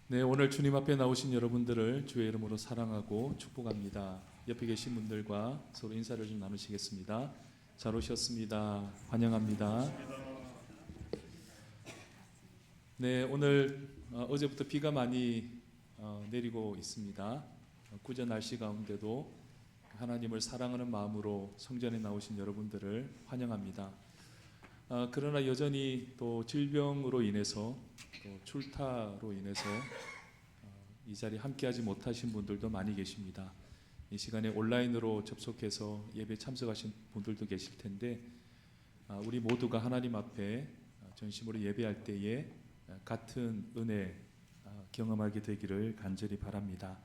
네, 오늘 주님 앞에 나오신 여러분들을 주의 이름으로 사랑하고 축복합니다. 옆에 계신 분들과 서로 인사를 좀 나누시겠습니다. 잘 오셨습니다. 환영합니다. 네, 오늘 어제부터 비가 많이 내리고 있습니다. 구전 날씨 가운데도 하나님을 사랑하는 마음으로 성전에 나오신 여러분들을 환영합니다. 그러나 여전히 또 질병으로 인해서 또 출타로 인해서 이 자리에 함께하지 못하신 분들도 많이 계십니다. 이 시간에 온라인으로 접속해서 예배 참석하신 분들도 계실 텐데 우리 모두가 하나님 앞에 전심으로 예배할 때에 같은 은혜 경험하게 되기를 간절히 바랍니다.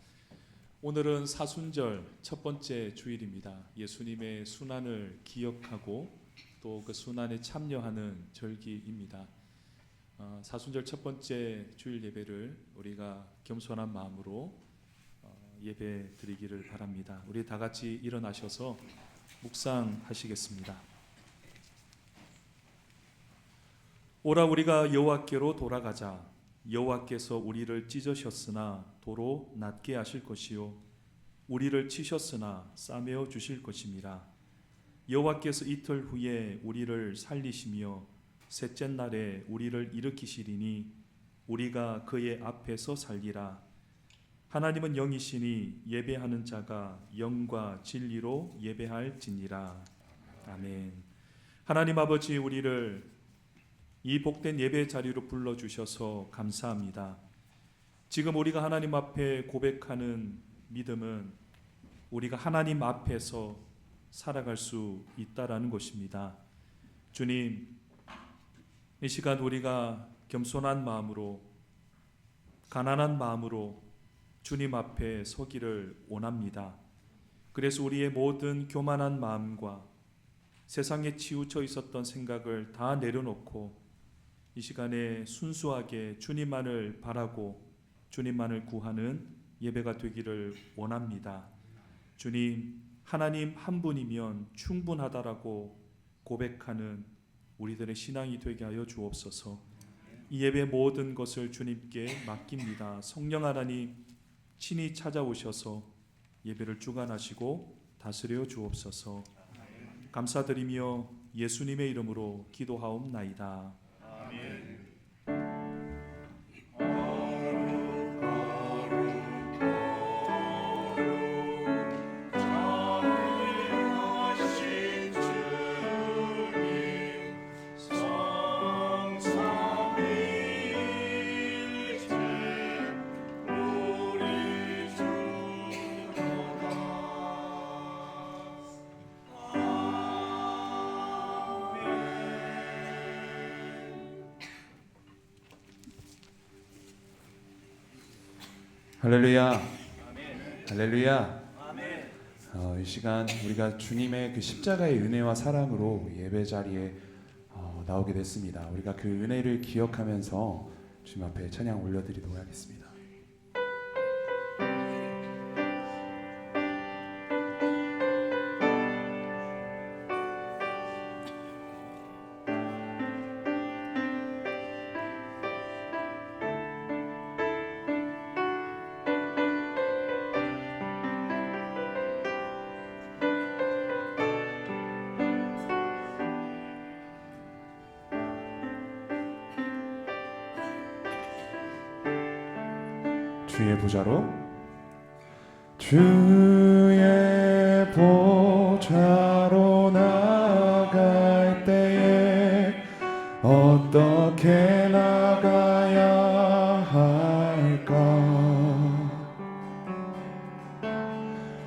오늘은 사순절 첫 번째 주일입니다. 예수님의 순환을 기억하고 또 그 순환에 참여하는 절기입니다. 사순절 첫 번째 주일 예배를 우리가 겸손한 마음으로 예배 드리기를 바랍니다. 우리 다 같이 일어나셔서 묵상하시겠습니다. 오라 우리가 여호와께로 돌아가자. 여호와께서 우리를 찢으셨으나 도로 낮게 하실 것이요 우리를 치셨으나 싸매어 주실 것임이라. 여호와께서 이틀 후에 우리를 살리시며 셋째 날에 우리를 일으키시리니 우리가 그의 앞에서 살리라. 하나님은 영이시니 예배하는 자가 영과 진리로 예배할지니라. 아멘. 하나님 아버지, 우리를 이 복된 예배 자리로 불러주셔서 감사합니다. 지금 우리가 하나님 앞에 고백하는 믿음은 우리가 하나님 앞에서 살아갈 수 있다라는 것입니다. 주님, 이 시간 우리가 겸손한 마음으로 가난한 마음으로 주님 앞에 서기를 원합니다. 그래서 우리의 모든 교만한 마음과 세상에 치우쳐 있었던 생각을 다 내려놓고 이 시간에 순수하게 주님만을 바라고 주님만을 구하는 예배가 되기를 원합니다. 주님, 하나님 한 분이면 충분하다라고 고백하는 우리들의 신앙이 되게 하여 주옵소서. 이 예배 모든 것을 주님께 맡깁니다. 성령 하나님 친히 찾아오셔서 예배를 주관하시고 다스려 주옵소서. 감사드리며 예수님의 이름으로 기도하옵나이다. 아멘. 할렐루야. 할렐루야. 이 시간 우리가 주님의 그 십자가의 은혜와 사랑으로 예배 자리에 나오게 됐습니다. 우리가 그 은혜를 기억하면서 주님 앞에 찬양 올려드리도록 하겠습니다. 주의 보좌로 나갈 때에 어떻게 나가야 할까?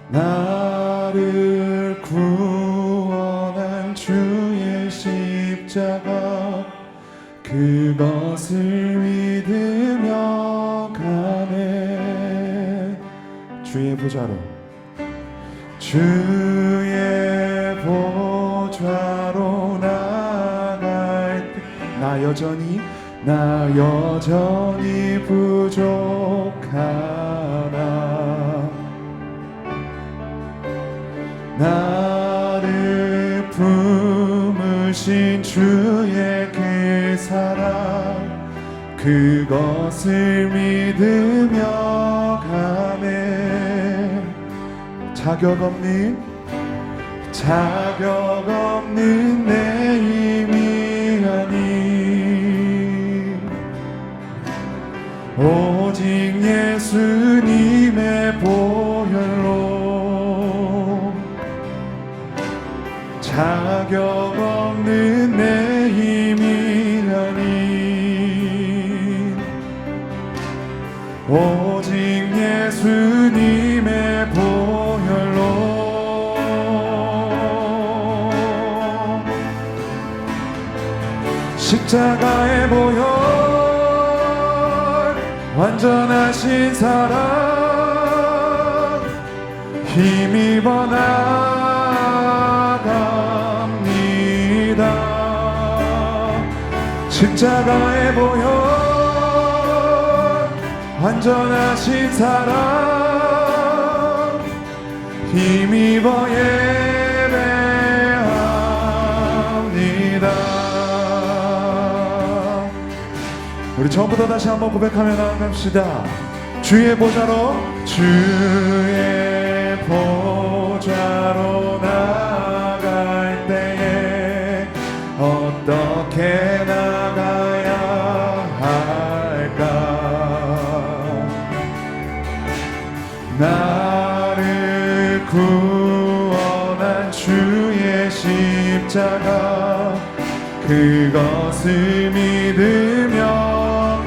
나를 구원한 주의 십자가 그것을 믿으며 가네. 주의 보좌로 나갈 때 나 여전히 부족하나. 나를 품으신 주의 그 사랑 그것을 믿으며 가네. 자격 없는 내 힘이 아닌 오직 예수님의 보혈로 자격 없는 내 힘이 아닌 오직 예수님의 보혈로 십자가의 보혈 완전하신 사랑 힘입어 나갑니다. 십자가의 보혈 완전하신 사랑 힘입어 예배합니다. 우리 처음부터 다시 한번 고백하며 나아갑시다. 주의 보좌로 나아갈 때에 어떻게 나가야 할까? 나를 구원한 주의 십자가 그것을 믿으며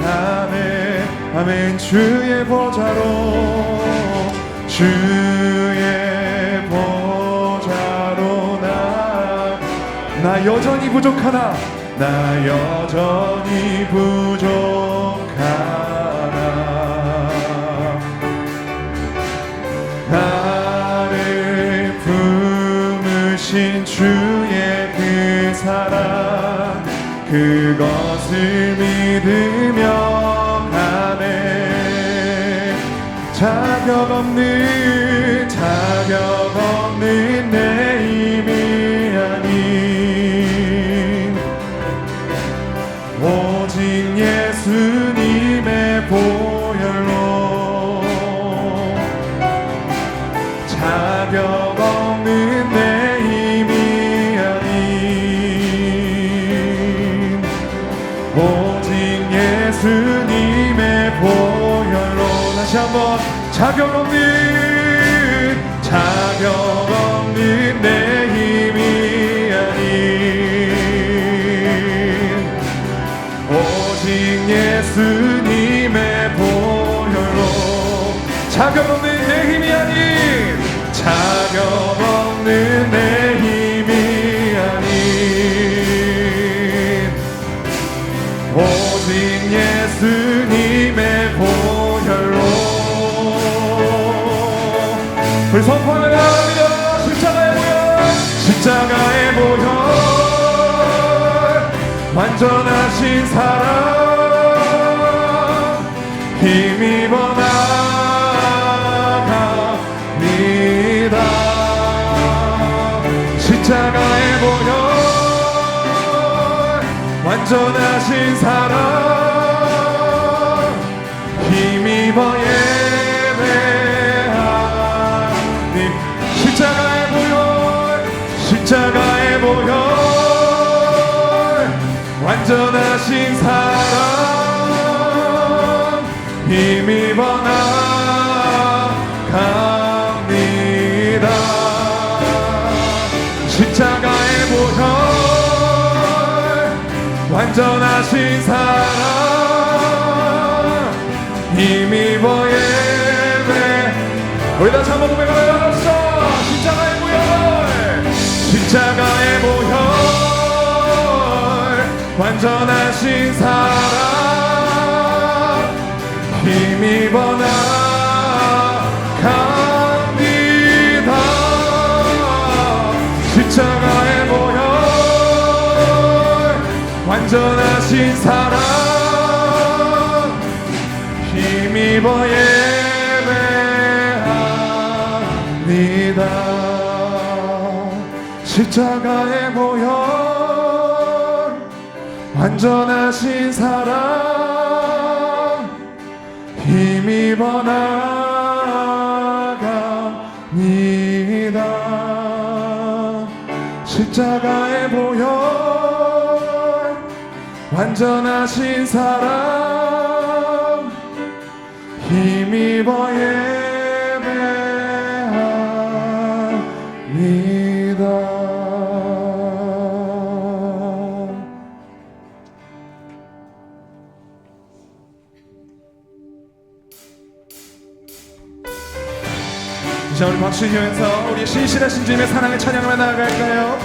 가네. 아멘. 주의 보좌로 나 여전히 부족하나 나를 품으신 주의 그 사랑 그것을 믿으며 가네. 자격 없는 내 힘이 아닌 오직 예수님의 보혈로 자격 없는 내 힘이 아닌 오직 예수님의 보혈로 다시 한번 자격 없는 내 힘이 아닌 오직 예수님의 보혈로 자격 없는 내 힘이 아닌 오직 예수님의 보혈로 우리 선포하며 나갑니다. 십자가의 보혈 완전하신 사랑 힘입어 나갑니다. 십자가의 보혈 완전하신 사랑 힘입어 예배하니 십자가의 보혈 완전하신 사랑 힘입어 나갑니다. 십자가의 보혈 완전하신 사랑 힘입어 예배 우리 다시 한번 고백하며 나갑시다. 십자가의 보혈 완전하신 사랑 힘입어 나갑니다. 십자가의 보혈 완전하신 사랑 힘입어 예배합니다. 십자가의 보혈 완전하신 사랑 힘입어 나갑니다. 십자가의 보혈 완전하신 사랑 힘입어 예배합니다. 자, 우리 박수 치면서 우리 신실하신 주님의 사랑을 찬양하며 나아갈까요?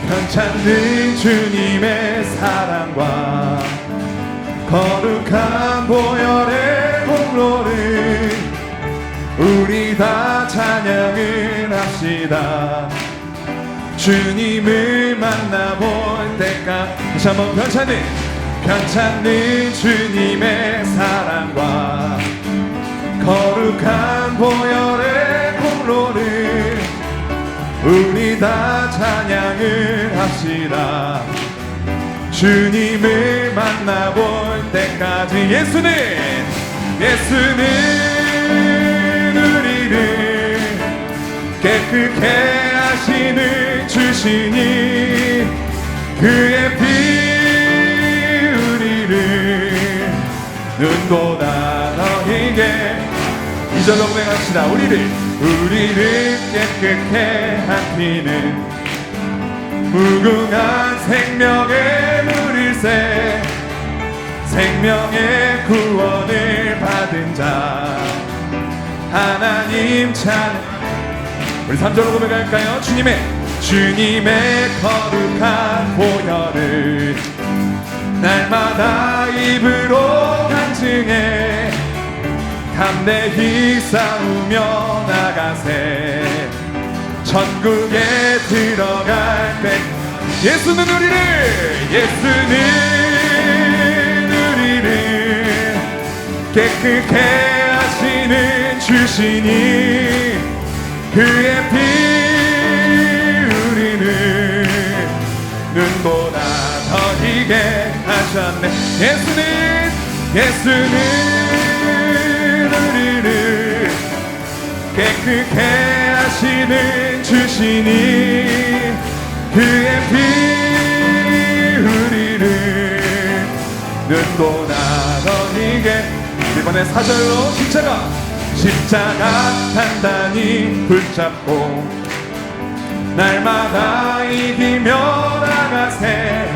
편찮는 주님의 사랑과 거룩한 보혈의 공로를 우리 다 찬양을 합시다. 주님을 만나볼 때까지 다시 한번 편찮는 주님의 사랑과 거룩한 보혈의 공로를 우리 다 찬양을 합시다. 주님을 만나볼 때까지 예수는 우리를 깨끗게 하시는 주시니 그의 피 우리를 눈보다 더 희게 이절로 고백합시다. 우리를 깨끗게 한 피는 무궁한 생명의 물일새 생명의 구원을 받은 자 하나님 찬 우리 3절로 고백할까요? 주님의 거룩한 보혈을 날마다 입으로 간증해 담대히 싸우며 나가세 천국에 들어갈 때 예수는 우리를 깨끗게 하시는 주시니 그의 피 우리를 눈보다 더 희게 하셨네. 예수는 우리를 깨끗게 하시는 주시니 그의 피 우리를 눈보다 더 희게 이번에 4절로 십자가 단단히 붙잡고 날마다 이기며 나가세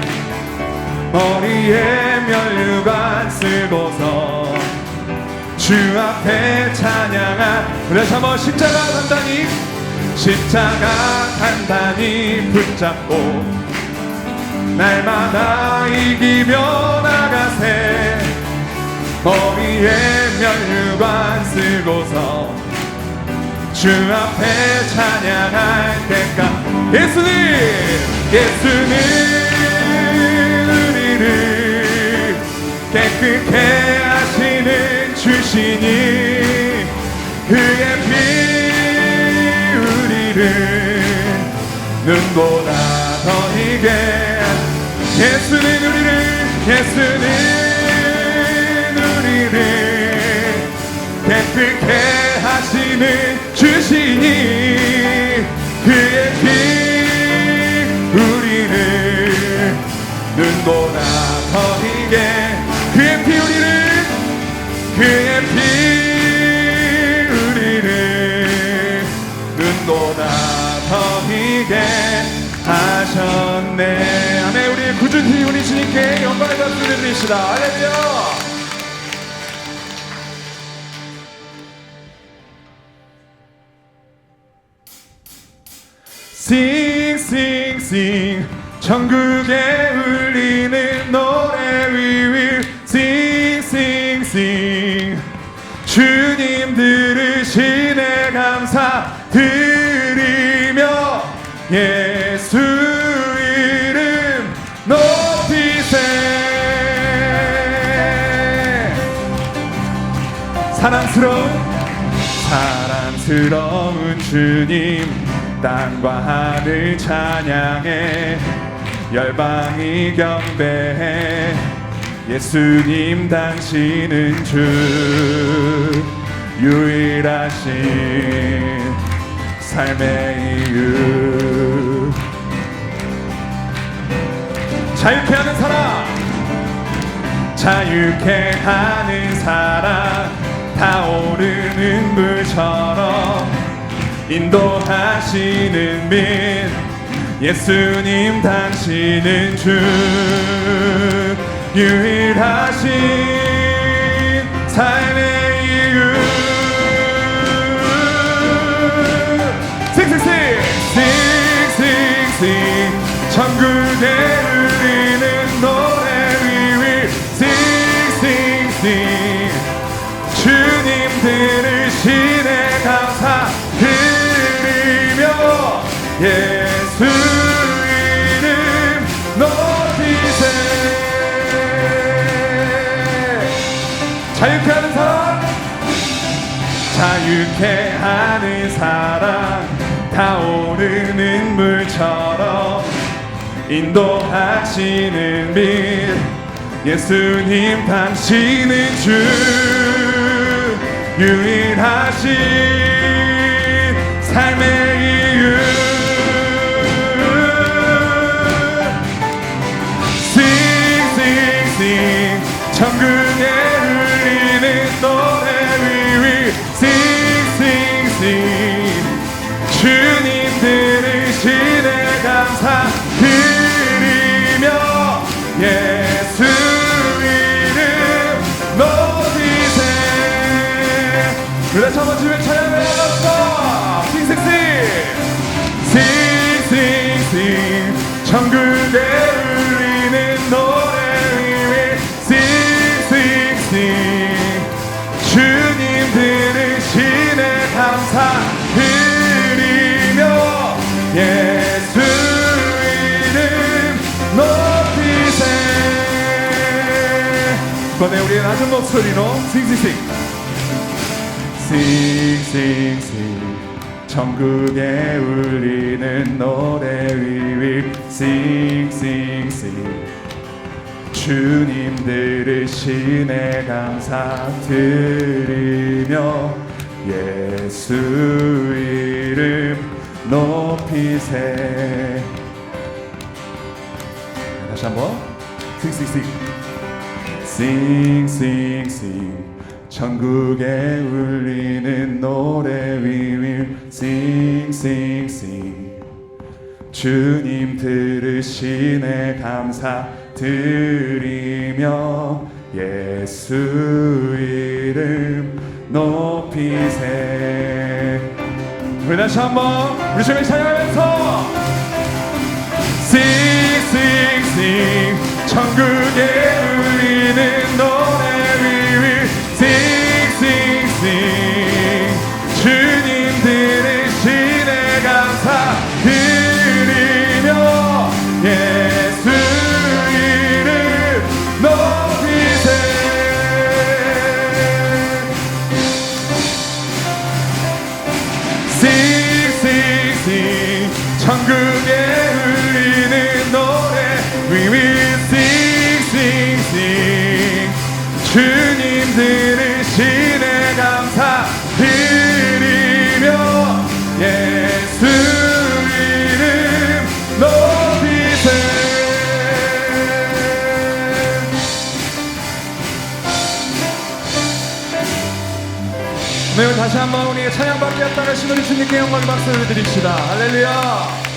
머리에 면류관 쓰고서 주 앞에 찬양한 우리 다시 한번 십자가 단단히 붙잡고 날마다 이기며 나가세 머리에 면류관 쓰고서 주 앞에 찬양할 때까지 예수는 우리를 깨끗게 하시는 주시니 그의 피 우리를 눈보다 더 희게 예수는 우리를 깨끗게 하시는 주시니 그의 피 우리를 눈보다 더 희게 그의 피 우리를 눈보다 더 희게 하셨네. 아멘. 우리 구주님 우리 주님께 영광의 박수 드립시다. 할렐루야. Sing 천국에 울리는 노래 we will sing 주님 들으시네 감사 드리며 예수 이름 높이세 사랑스러운 영광스러운 주님 땅과 하늘 찬양해 열방이 경배해 예수님 당신은 주 유일하신 삶의 이유 자유케 하는 사랑 자유케 하는 사랑 타오르는 물처럼 인도하시는 빛 예수님 당신은 주 유일하신 삶의 이유 싱싱싱 천국에 울리는 노래 위위 싱싱싱 주님 들으시네 감사 드리며 예수 이름 높이세 자유케 하는 사랑 자유케 하는 사랑 타오르는 물처럼 인도하시는 빛 예수님 당신은 주 유일하신 삶의 이유 싱싱싱 천국에 울리는 노래 위위 싱싱싱 주님 들으시네 감사 드리며 예수 이름 높이세 다시 한번 주의 찬양을 해봅시다 싱싱싱 싱싱싱 천국에 울리는 노래 위에 싱싱싱 주님 들으시네 감사 드리며 예수 이름 높이세 이번에 우리의 낮은 목소리로 싱싱싱 싱싱싱 천국에 울리는 노래 위위 싱싱싱 주님 들으시네 감사 드리며 예수 이름 높이세 다시 한번 싱싱싱 싱싱싱 천국에 울리는 노래 위위 싱싱싱 주님 들으시네 감사 드리며 예수 이름 높이세 우리 다시 한번 우리 주님 찬양하면서 싱싱싱 천국에 울리는 노래 위위 싱싱싱 주님 들으시네 감사 드리며 예수 이름 높이세 싱싱싱 천국에 울리는 노래 위위 싱싱싱 주님 들으시네 감사 드리며 예수 이름 높이세 네, 다시 한번 우리의 찬양받기 합당하신 우리 주님께 영광 박수를 드립시다. 할렐루야.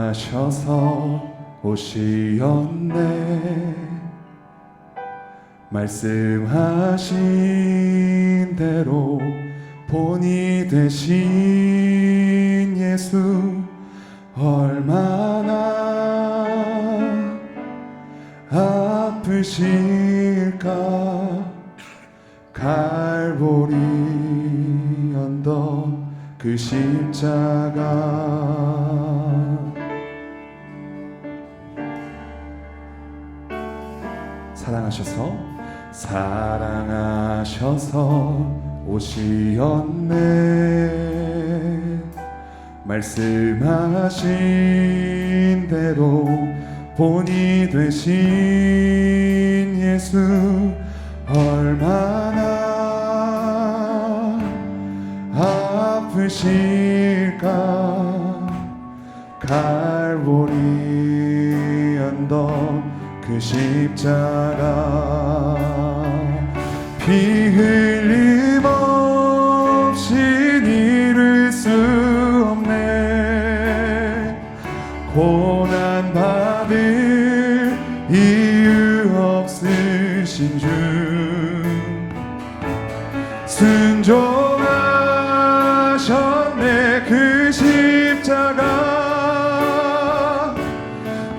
사랑하셔서 오시었네 말씀하신 대로 본이 되신 예수 얼마나 아프실까 갈보리 언덕 그 십자가 사랑하셔서 오시었네 말씀하신 대로 본이 되신 예수 얼마나 아프실까 갈보리 언덕 그 십자가 피 흘림 없이 잃을 수 없네 고난 받을 이유 없으신 주 순종하셨네 그 십자가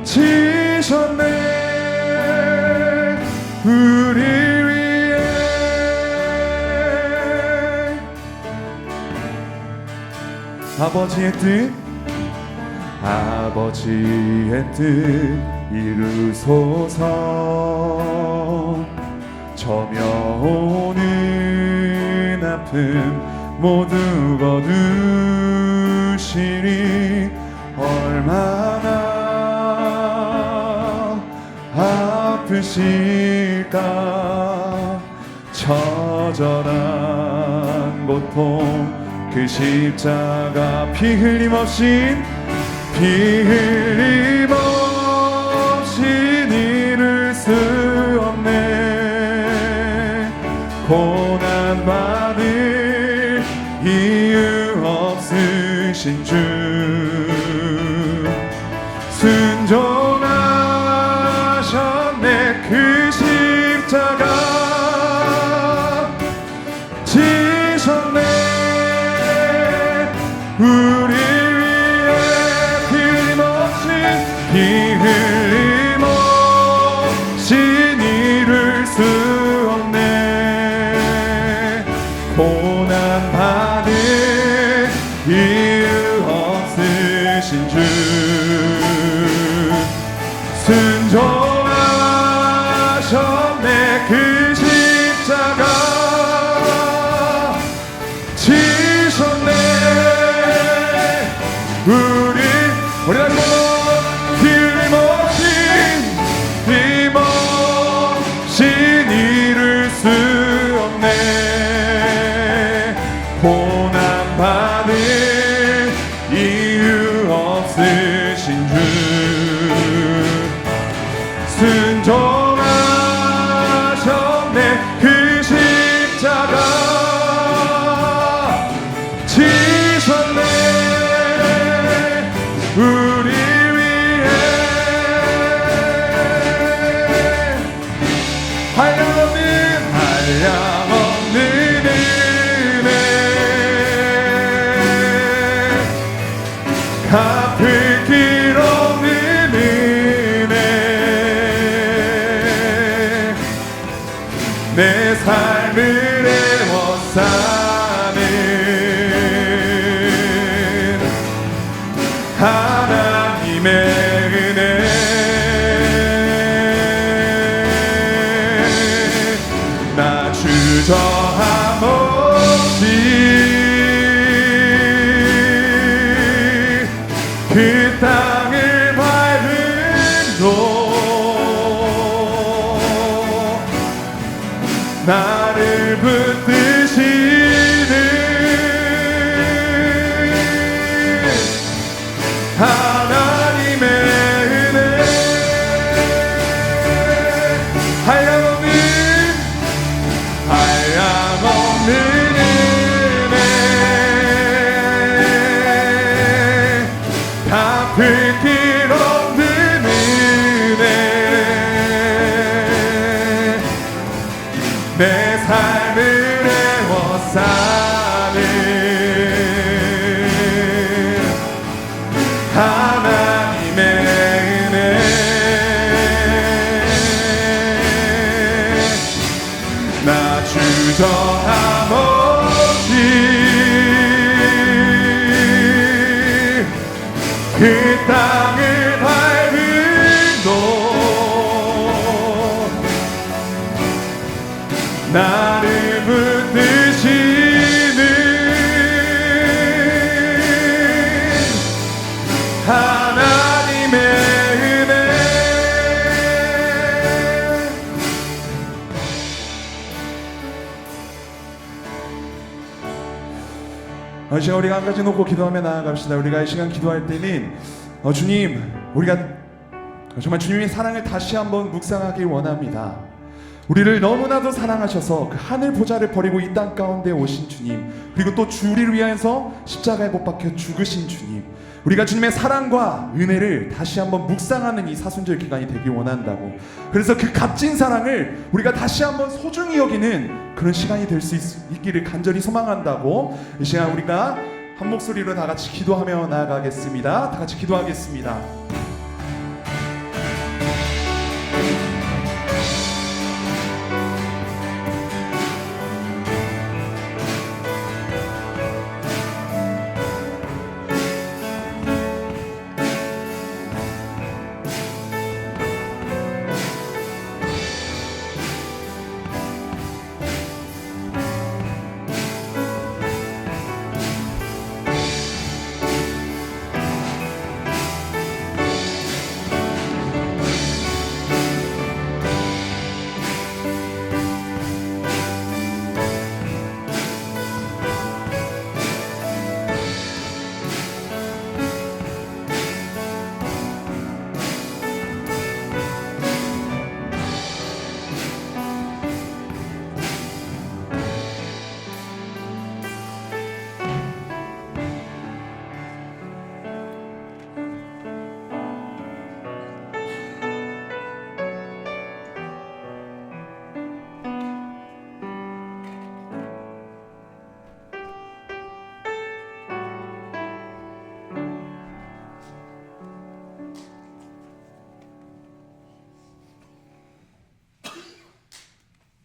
지셨네 우리 위해 아버지의 뜻 이루소서 저며 오는 아픔 모두 거두시리 얼마나 아프실까 처절한 고통 그 십자가 피 흘림 없이 잃을 수 없네 고난 받을 이유 없으신 주 순종하셨네 그 십자가 지셨네 우리 위해 피 흘림 없이 잃을 수 없네 고난 받을 이유 없으신 주 순종하셨네 그 십자가 지셨네 우리 다시 힘없이 잃을 수 없네 고난 받을 이유 없으신 주 순종하셨네 그 십자가 지셨네 우리 위해 한량없는 은혜 갚을 길 없는 은혜 내 삶을 애워싸는 하나님의 은혜 나 주저함 없이 그 땅을 밟은 곳 나를 붙드시는 하나님의 은혜 한량없는 은혜 갚을 길 없는 은혜 내 삶을 애워싸는 하나님의 은혜 그 땅을 밟은 곳 나를 붙드시는 하나님의 은혜. 이 시간 우리가 한 가지 놓고 기도하며 나아갑시다. 우리가 이 시간 기도할 때는 주님, 우리가 정말 주님의 사랑을 다시 한번 묵상하길 원합니다. 우리를 너무나도 사랑하셔서 그 하늘 보좌를 버리고 이 땅 가운데 오신 주님, 그리고 또 우리를 위하여서 십자가에 못 박혀 죽으신 주님, 우리가 주님의 사랑과 은혜를 다시 한번 묵상하는 이 사순절 기간이 되길 원한다고. 그래서 그 값진 사랑을 우리가 다시 한번 소중히 여기는 그런 시간이 될 수 있기를 간절히 소망한다고. 이 시간 우리가 한 목소리로 다 같이 기도하며 나아가겠습니다. 다 같이 기도하겠습니다.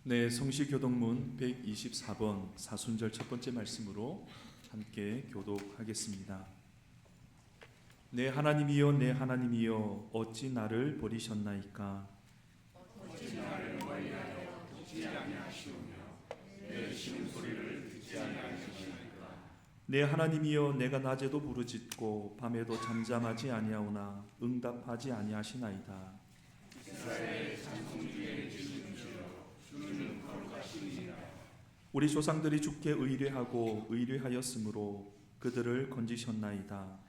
네, 성시교동문 124번 사순절 첫 번째 말씀으로 함께 교독하겠습니다. 내 하나님이여, 내 하나님이여, 어찌 나를 버리셨나이까? 어찌 나를 멀리하여 듣지 아니하시오며 내 신음소리를 듣지 아니하시나이까? 내 하나님이여, 내가 낮에도 부르짖고 밤에도 잠잠하지 아니하오나 응답하지 아니하시나이다. 이스라엘의 찬송 중에 우리 조상들이 주께 의뢰하고 의뢰하였으므로 그들을 건지셨나이다.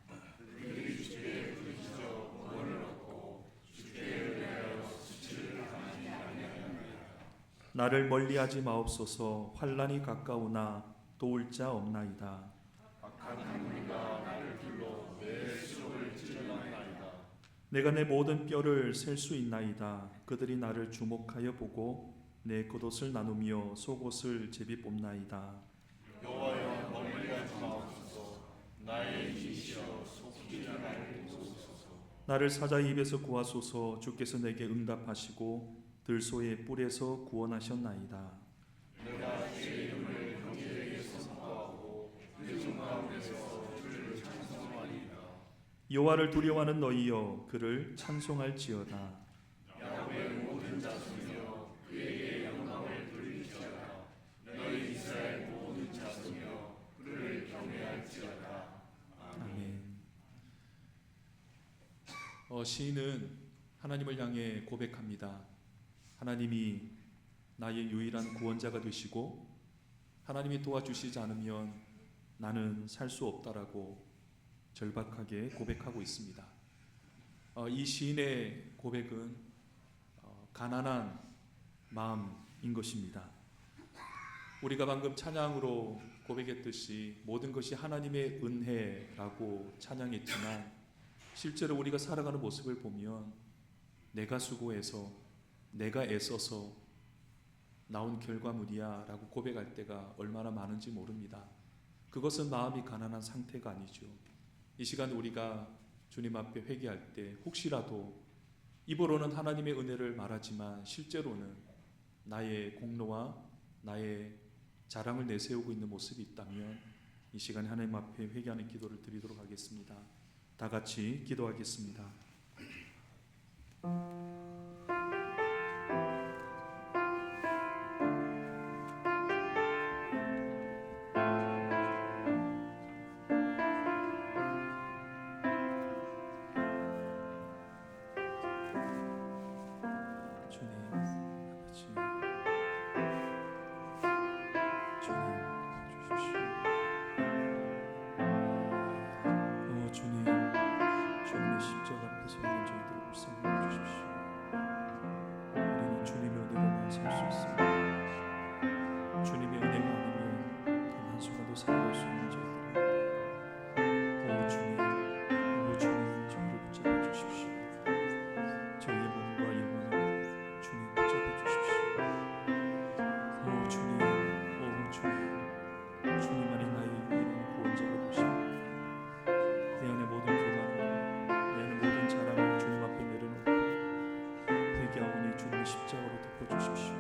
나를 멀리하지 마옵소서. 환난이 가까우나 도울 자 없나이다. 내가 내 모든 뼈를 셀 수 있나이다. 그들이 나를 주목하여 보고 내 겉옷을 나누며 속옷을 제비 뽑나이다. 여호와여, 멀리하지 마옵소서. 나의 이시여 속히 나를 보소서. 나를 사자의 입에서 구하소서. 주께서 내게 응답하시고 들소의 뿔에서 구원하셨나이다. 내가 주의 이름을 형제에게 선포하고 회중 가운데서 주를 찬송하리이다. 여호와를 두려워하는 너희여, 그를 찬송할지어다. 야훼의 모든 자손이여, 그에게 영광을 돌릴지어다. 너희 이스라엘 모든 자손이여, 그를 경외할지어다. 아멘. 시인은 하나님을 향해 고백합니다. 하나님이 나의 유일한 구원자가 되시고 하나님이 도와주시지 않으면 나는 살 수 없다라고 절박하게 고백하고 있습니다. 이 시인의 고백은 가난한 마음인 것입니다. 우리가 방금 찬양으로 고백했듯이 모든 것이 하나님의 은혜라고 찬양했지만 실제로 우리가 살아가는 모습을 보면 내가 수고해서 내가 애써서 나온 결과물이야 라고 고백할 때가 얼마나 많은지 모릅니다. 그것은 마음이 가난한 상태가 아니죠. 이 시간 우리가 주님 앞에 회개할 때 혹시라도 입으로는 하나님의 은혜를 말하지만 실제로는 나의 공로와 나의 자랑을 내세우고 있는 모습이 있다면 이 시간에 하나님 앞에 회개하는 기도를 드리도록 하겠습니다. 다 같이 기도하겠습니다. 주님, 아버지, 주님 주십시오. 주님, 주님의 십자가 앞에서 있는 저희들을 불쌍히 주십시오. 우리는 주님의 은혜로만 살 수 있습니다. 주님의 은혜가 아니면 단 한순간도 살아갈 수 없는 저희들입니다. 주님, 저희를 붙잡아 주십시오. 저희의 몸과 영혼을 주님 붙잡아 주십시오. 주님만이 나의 유일한 구원자가 되십니다. 내 안의 모든 교만을, 내 안의 모든 자랑을 주님 앞에 내려놓고 회개하오니 주님의 십자가로 덮어주십시오.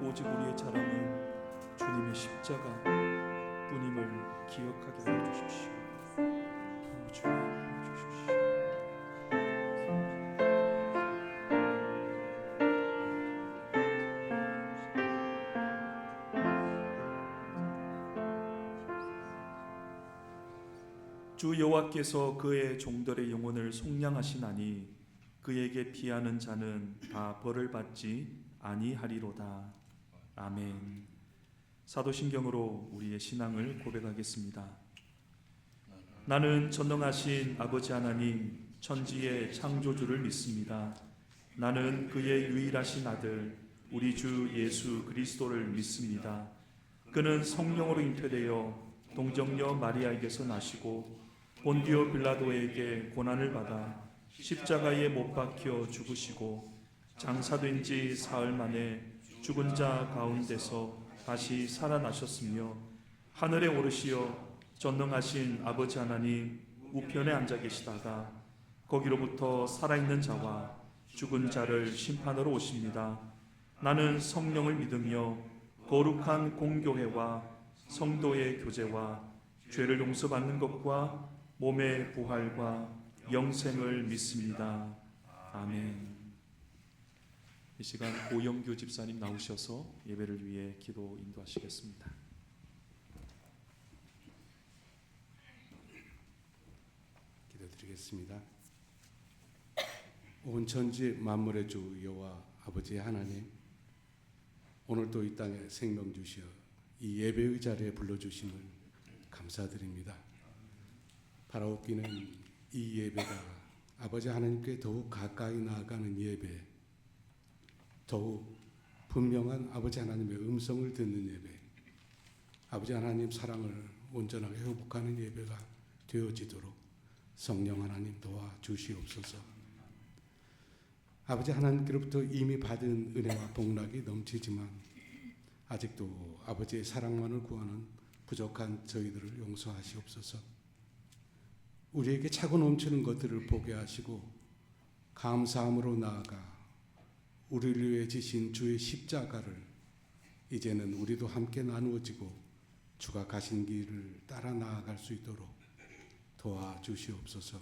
오직 우리의 자랑은 주님의 십자가 뿐임을 기억하게 하여 주십시오. 주님 주십시오. 주 여호와께서 그의 종들의 영혼을 속량하시나니 그에게 피하는 자는 다 벌을 받지 아니하리로다. 아멘. 사도신경으로 우리의 신앙을 고백하겠습니다. 나는 전능하신 아버지 하나님 천지의 창조주를 믿습니다. 나는 그의 유일하신 아들 우리 주 예수 그리스도를 믿습니다. 그는 성령으로 잉태되어 동정녀 마리아에게서 나시고 본디오 빌라도에게 고난을 받아 십자가에 못 박혀 죽으시고 장사된 지 사흘 만에 죽은 자 가운데서 다시 살아나셨으며 하늘에 오르시어 전능하신 아버지 하나님 우편에 앉아 계시다가 거기로부터 살아있는 자와 죽은 자를 심판하러 오십니다. 나는 성령을 믿으며 거룩한 공교회와 성도의 교제와 죄를 용서받는 것과 몸의 부활과 영생을 믿습니다. 아멘. 이 시간 고영규 집사님 나오셔서 예배를 위해 기도 인도하시겠습니다. 기도드리겠습니다. 온 천지 만물의 주 여호와 아버지 하나님, 오늘도 이 땅에 생명 주시어 이 예배의 자리에 불러주심을 감사드립니다. 바라옵기는 이 예배가 아버지 하나님께 더욱 가까이 나아가는 예배, 더욱 분명한 아버지 하나님의 음성을 듣는 예배, 아버지 하나님 사랑을 온전하게 회복하는 예배가 되어지도록 성령 하나님 도와주시옵소서. 아버지 하나님께로부터 이미 받은 은혜와 복락이 넘치지만 아직도 아버지의 사랑만을 구하는 부족한 저희들을 용서하시옵소서. 우리에게 차고 넘치는 것들을 보게 하시고 감사함으로 나아가 우리를 위해 지신 주의 십자가를 이제는 우리도 함께 나누어지고 주가 가신 길을 따라 나아갈 수 있도록 도와주시옵소서.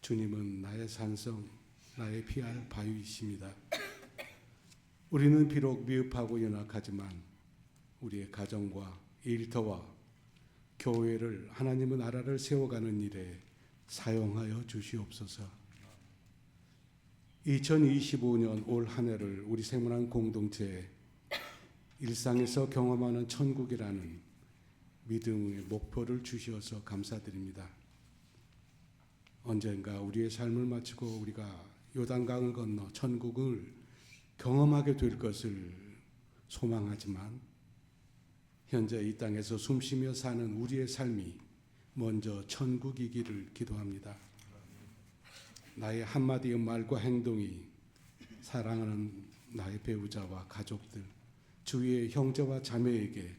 주님은 나의 산성, 나의 피할 바위이십니다. 우리는 비록 미흡하고 연약하지만 우리의 가정과 일터와 교회를 하나님의 나라를 세워가는 일에 사용하여 주시옵소서. 2025년 올 한 해를 우리 생문안 공동체에 일상에서 경험하는 천국이라는 믿음의 목표를 주시어서 감사드립니다. 언젠가 우리의 삶을 마치고 우리가 요단강을 건너 천국을 경험하게 될 것을 소망하지만 현재 이 땅에서 숨쉬며 사는 우리의 삶이 먼저 천국이기를 기도합니다. 나의 한마디의 말과 행동이 사랑하는 나의 배우자와 가족들, 주위의 형제와 자매에게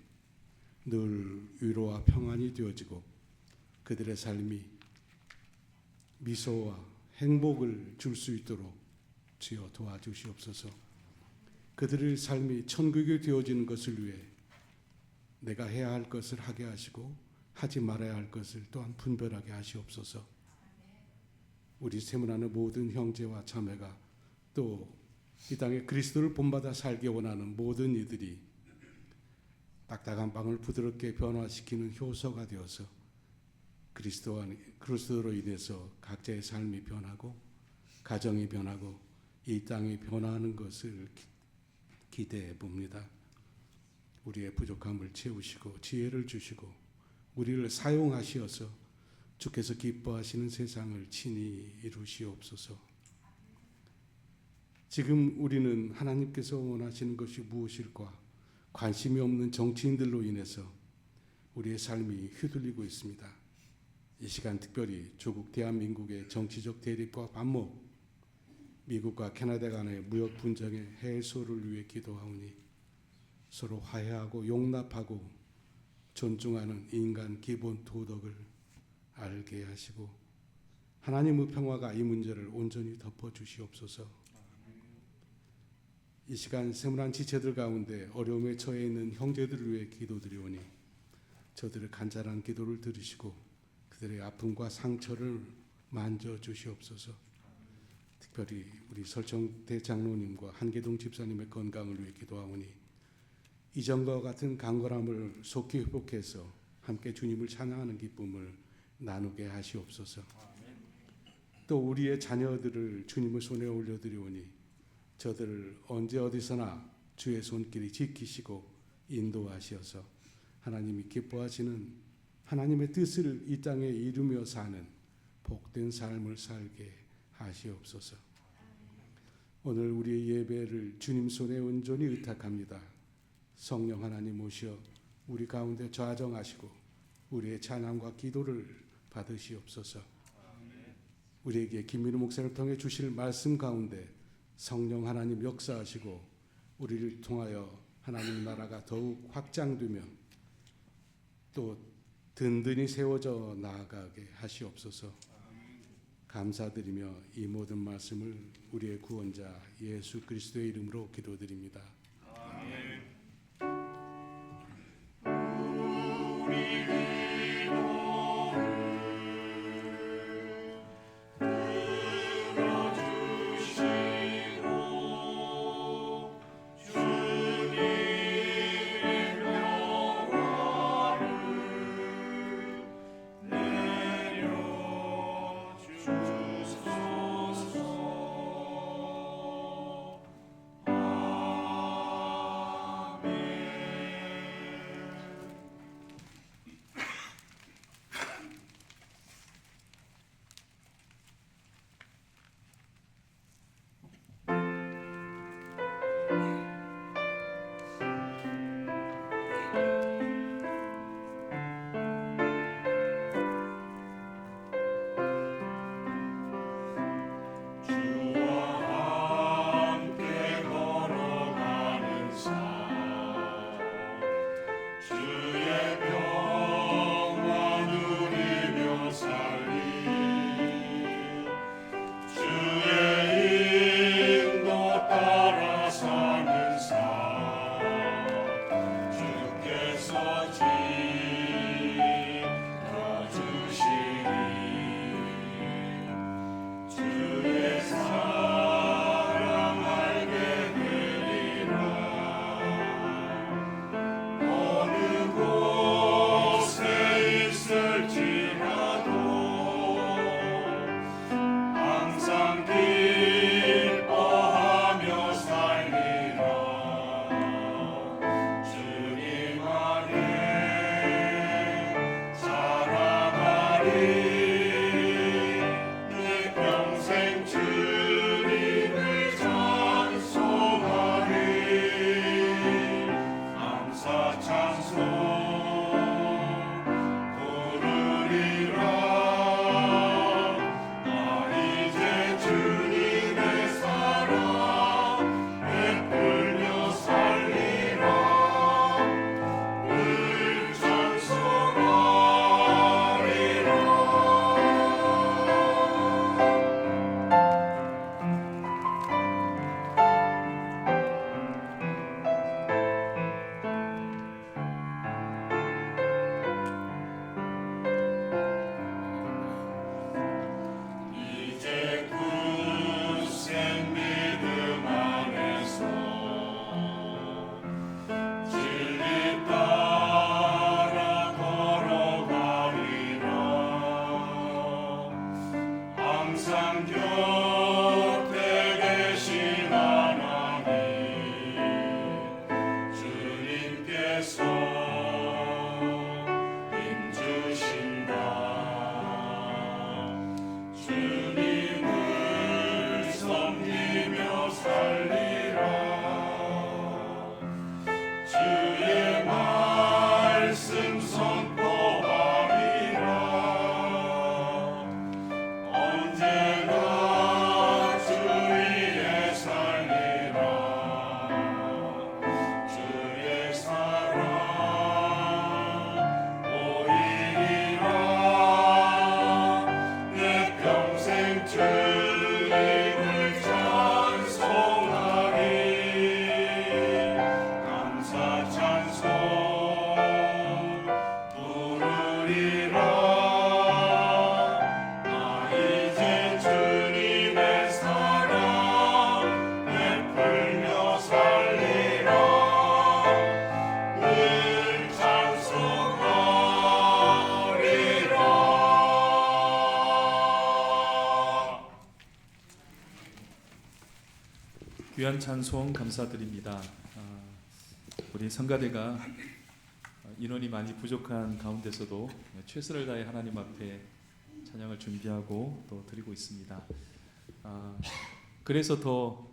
늘 위로와 평안이 되어지고 그들의 삶이 미소와 행복을 줄 수 있도록 주여 도와주시옵소서. 그들의 삶이 천국이 되어지는 것을 위해 내가 해야 할 것을 하게 하시고 하지 말아야 할 것을 또한 분별하게 하시옵소서. 우리 세문하는 모든 형제와 자매가 또 이 땅에 그리스도를 본받아 살기 원하는 모든 이들이 딱딱한 빵을 부드럽게 변화시키는 효소가 되어서 그리스도로 인해서 각자의 삶이 변하고 가정이 변하고 이 땅이 변화하는 것을 기대해 봅니다. 우리의 부족함을 채우시고 지혜를 주시고 우리를 사용하시어서 주께서 기뻐하시는 세상을 친히 이루시옵소서. 지금 우리는 하나님께서 원하시는 것이 무엇일까 관심이 없는 정치인들로 인해서 우리의 삶이 휘둘리고 있습니다. 이 시간 특별히 조국 대한민국의 정치적 대립과 반목, 미국과 캐나다 간의 무역 분쟁의 해소를 위해 기도하오니 서로 화해하고 용납하고 존중하는 인간 기본 도덕을 알게 하시고 하나님의 평화가 이 문제를 온전히 덮어주시옵소서. 이 시간 세문한 지체들 가운데 어려움에 처해 있는 형제들을 위해 기도드리오니 저들의 간절한 기도를 들으시고 그들의 아픔과 상처를 만져주시옵소서. 특별히 우리 설정대 장로님과 한계동 집사님의 건강을 위해 기도하오니 이전과 같은 강건함을 속히 회복해서 함께 주님을 찬양하는 기쁨을 나누게 하시옵소서. 또 우리의 자녀들을 주님의 손에 올려드리오니 저들을 언제 어디서나 주의 손길이 지키시고 인도하시어서 하나님이 기뻐하시는 하나님의 뜻을 이 땅에 이루며 사는 복된 삶을 살게 하시옵소서. 오늘 우리의 예배를 주님 손에 온전히 의탁합니다. 성령 하나님 오시어 우리 가운데 좌정하시고 우리의 찬양과 기도를 받으시옵소서. 우리에게 김민우 목사를 통해 주실 말씀 가운데 성령 하나님 역사하시고 우리를 통하여 하나님 나라가 더욱 확장되며 또 든든히 세워져 나아가게 하시옵소서. 감사드리며 이 모든 말씀을 우리의 구원자 예수 그리스도의 이름으로 기도드립니다. 주의 말씀 선포하리라. 언제나 주 위에 살리라. 주의 사랑 보이리라. 내 평생 주님을 찬송하리. 감사 찬송 부르리라. 나 이제 주님의 사랑 베풀며 살리라. 늘 찬송하리라. 귀한 찬송 감사드립니다. 우리 성가대가 인원이 많이 부족한 가운데서도 최선을 다해 하나님 앞에 찬양을 준비하고 또 드리고 있습니다. 그래서 더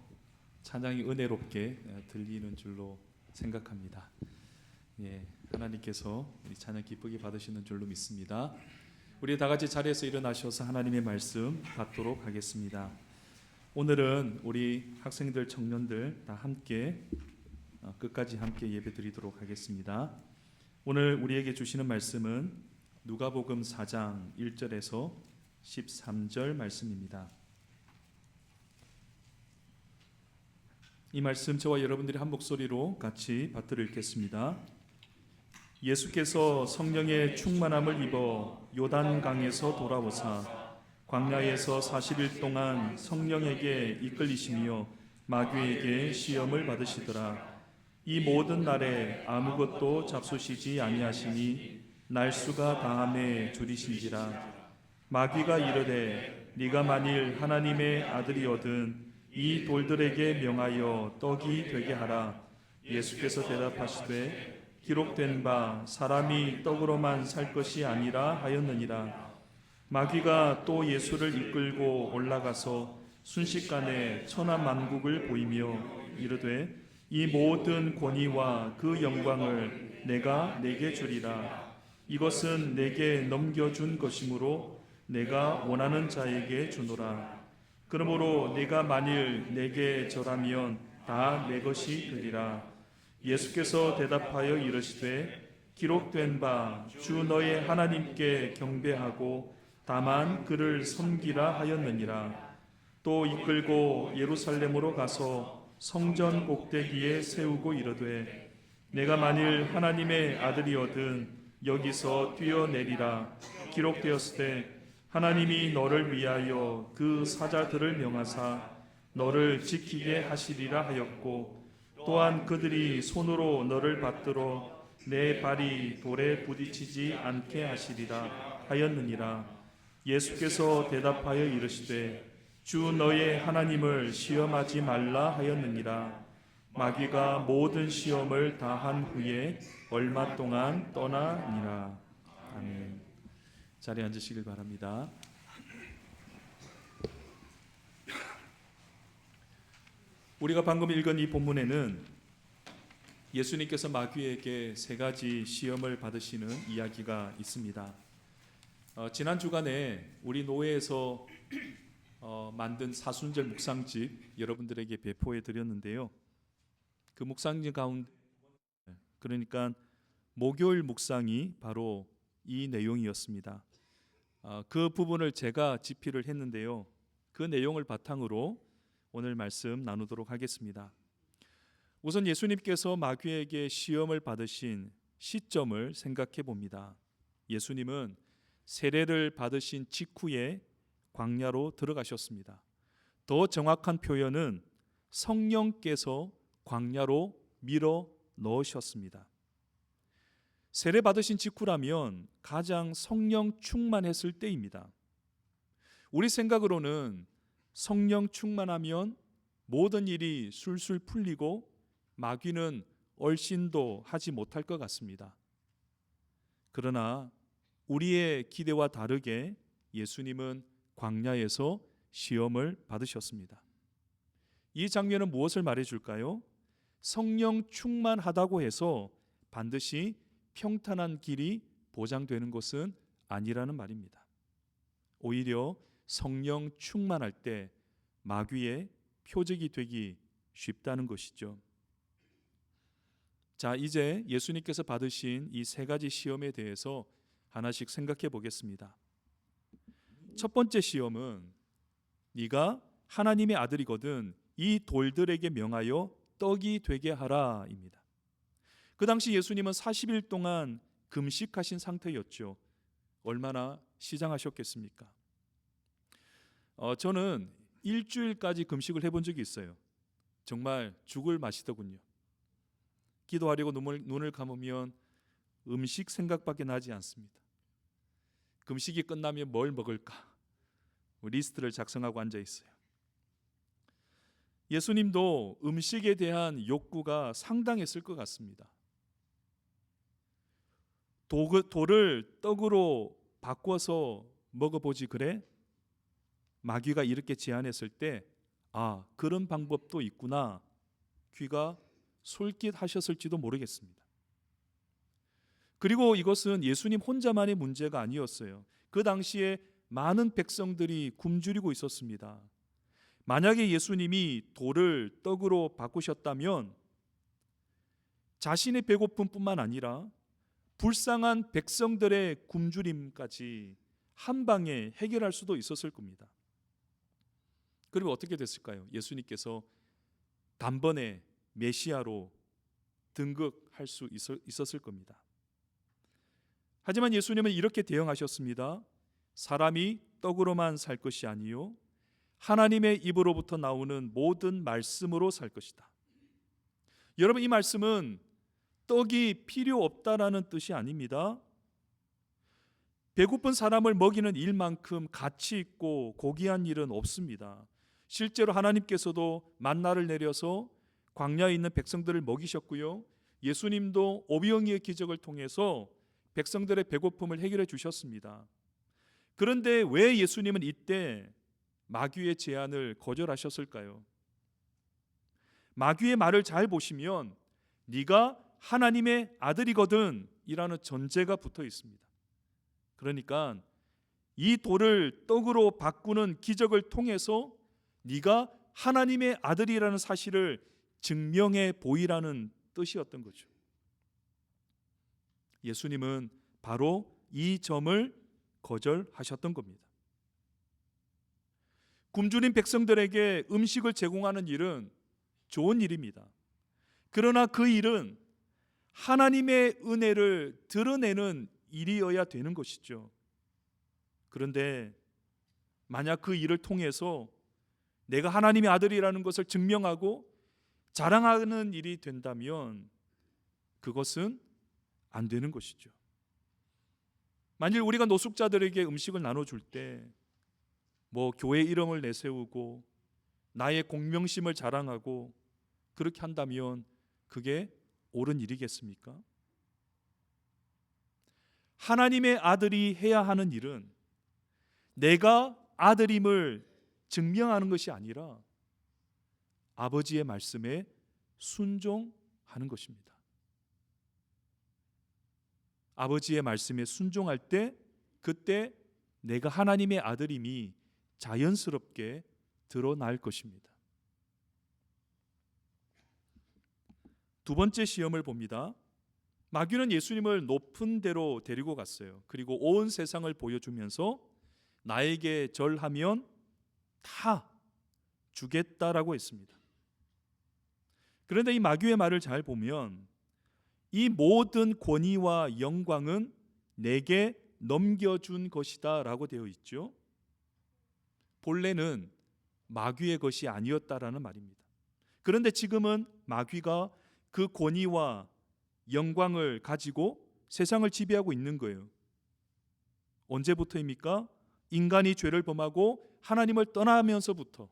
찬양이 은혜롭게 들리는 줄로 생각합니다. 예, 하나님께서 우리 찬양 기쁘게 받으시는 줄로 믿습니다. 우리 다 같이 자리에서 일어나셔서 하나님의 말씀 받도록 하겠습니다. 오늘은 우리 학생들, 청년들 다 함께 끝까지 함께 예배드리도록 하겠습니다. 오늘 우리에게 주시는 말씀은 누가복음 4장 1절에서 13절 말씀입니다. 이 말씀 저와 여러분들이 한 목소리로 같이 받들어 읽겠습니다. 예수께서 성령의 충만함을 입어 요단강에서 돌아오사 광야에서 40일 동안 성령에게 이끌리시며 마귀에게 시험을 받으시더라. 이 모든 날에 아무것도 잡수시지 아니하시니 날수가 다함에 줄이신지라. 마귀가 이르되 네가 만일 하나님의 아들이거든 이 돌들에게 명하여 떡이 되게 하라. 예수께서 대답하시되 기록된 바 사람이 떡으로만 살 것이 아니라 하였느니라. 마귀가 또 예수를 이끌고 올라가서 순식간에 천하만국을 보이며 이르되 이 모든 권위와 그 영광을 내가 내게 주리라. 이것은 내게 넘겨준 것이므로 내가 원하는 자에게 주노라. 그러므로 네가 만일 내게 절하면 다 내 것이 되리라. 예수께서 대답하여 이르시되 기록된 바 주 너의 하나님께 경배하고 다만 그를 섬기라 하였느니라. 또 이끌고 예루살렘으로 가서 성전 꼭대기에 세우고 이르되 내가 만일 하나님의 아들이거든 여기서 뛰어내리라. 기록되었으되 하나님이 너를 위하여 그 사자들을 명하사 너를 지키게 하시리라 하였고 또한 그들이 손으로 너를 받들어 내 발이 돌에 부딪히지 않게 하시리라 하였느니라. 예수께서 대답하여 이르시되 주 너의 하나님을 시험하지 말라 하였느니라. 마귀가 모든 시험을 다한 후에 얼마 동안 떠나니라. 아멘. 자리에 앉으시길 바랍니다. 우리가 방금 읽은 이 본문에는 예수님께서 마귀에게 세 가지 시험을 받으시는 이야기가 있습니다. 지난 주간에 우리 노회에서 만든 사순절 묵상집 여러분들에게 배포해 드렸는데요. 그 묵상집 가운데 그러니까 목요일 묵상이 바로 이 내용이었습니다. 그 부분을 제가 집필을 했는데요. 그 내용을 바탕으로 오늘 말씀 나누도록 하겠습니다. 우선 예수님께서 마귀에게 시험을 받으신 시점을 생각해 봅니다. 예수님은 세례를 받으신 직후에 광야로 들어가셨습니다. 더 정확한 표현은 성령께서 광야로 밀어 넣으셨습니다. 세례 받으신 직후라면 가장 성령 충만했을 때입니다. 우리 생각으로는 성령 충만하면 모든 일이 술술 풀리고 마귀는 얼씬도 하지 못할 것 같습니다. 그러나 우리의 기대와 다르게 예수님은 광야에서 시험을 받으셨습니다. 이 장면은 무엇을 말해줄까요? 성령 충만하다고 해서 반드시 평탄한 길이 보장되는 것은 아니라는 말입니다. 오히려 성령 충만할 때 마귀의 표적이 되기 쉽다는 것이죠. 자, 이제 예수님께서 받으신 이 세 가지 시험에 대해서 하나씩 생각해 보겠습니다. 첫 번째 시험은 네가 하나님의 아들이거든 이 돌들에게 명하여 떡이 되게 하라입니다. 그 당시 예수님은 40일 동안 금식하신 상태였죠. 얼마나 시장하셨겠습니까? 저는 일주일까지 금식을 해본 적이 있어요. 정말 죽을 맛이더군요. 기도하려고 눈을 감으면 음식 생각밖에 나지 않습니다. 금식이 끝나면 뭘 먹을까? 리스트를 작성하고 앉아 있어요. 예수님도 음식에 대한 욕구가 상당했을 것 같습니다. 돌을 떡으로 바꿔서 먹어보지 그래? 마귀가 이렇게 제안했을 때 아, 그런 방법도 있구나. 귀가 솔깃하셨을지도 모르겠습니다. 그리고 이것은 예수님 혼자만의 문제가 아니었어요. 그 당시에 많은 백성들이 굶주리고 있었습니다. 만약에 예수님이 돌을 떡으로 바꾸셨다면 자신의 배고픔뿐만 아니라 불쌍한 백성들의 굶주림까지 한 방에 해결할 수도 있었을 겁니다. 그리고 어떻게 됐을까요? 예수님께서 단번에 메시아로 등극할 수 있었을 겁니다. 하지만 예수님은 이렇게 대응하셨습니다. 사람이 떡으로만 살 것이 아니요 하나님의 입으로부터 나오는 모든 말씀으로 살 것이다. 여러분, 이 말씀은 떡이 필요 없다라는 뜻이 아닙니다. 배고픈 사람을 먹이는 일만큼 가치 있고 고귀한 일은 없습니다. 실제로 하나님께서도 만나를 내려서 광야에 있는 백성들을 먹이셨고요. 예수님도 오병이의 기적을 통해서 백성들의 배고픔을 해결해 주셨습니다. 그런데 왜 예수님은 이때 마귀의 제안을 거절하셨을까요? 마귀의 말을 잘 보시면 네가 하나님의 아들이거든 이라는 전제가 붙어 있습니다. 그러니까 이 돌을 떡으로 바꾸는 기적을 통해서 네가 하나님의 아들이라는 사실을 증명해 보이라는 뜻이었던 거죠. 예수님은 바로 이 점을 거절하셨던 겁니다. 굶주린 백성들에게 음식을 제공하는 일은 좋은 일입니다. 그러나 그 일은 하나님의 은혜를 드러내는 일이어야 되는 것이죠. 그런데 만약 그 일을 통해서 내가 하나님의 아들이라는 것을 증명하고 자랑하는 일이 된다면 그것은 안 되는 것이죠. 만일 우리가 노숙자들에게 음식을 나눠줄 때 교회 이름을 내세우고 나의 공명심을 자랑하고 그렇게 한다면 그게 옳은 일이겠습니까? 하나님의 아들이 해야 하는 일은 내가 아들임을 증명하는 것이 아니라 아버지의 말씀에 순종하는 것입니다. 아버지의 말씀에 순종할 때 그때 내가 하나님의 아들임이 자연스럽게 드러날 것입니다. 두 번째 시험을 봅니다. 마귀는 예수님을 높은 데로 데리고 갔어요. 그리고 온 세상을 보여주면서 나에게 절하면 다 주겠다라고 했습니다. 그런데 이 마귀의 말을 잘 보면 이 모든 권위와 영광은 내게 넘겨준 것이다 라고 되어 있죠. 본래는 마귀의 것이 아니었다라는 말입니다. 그런데 지금은 마귀가 그 권위와 영광을 가지고 세상을 지배하고 있는 거예요. 언제부터입니까? 인간이 죄를 범하고 하나님을 떠나면서부터.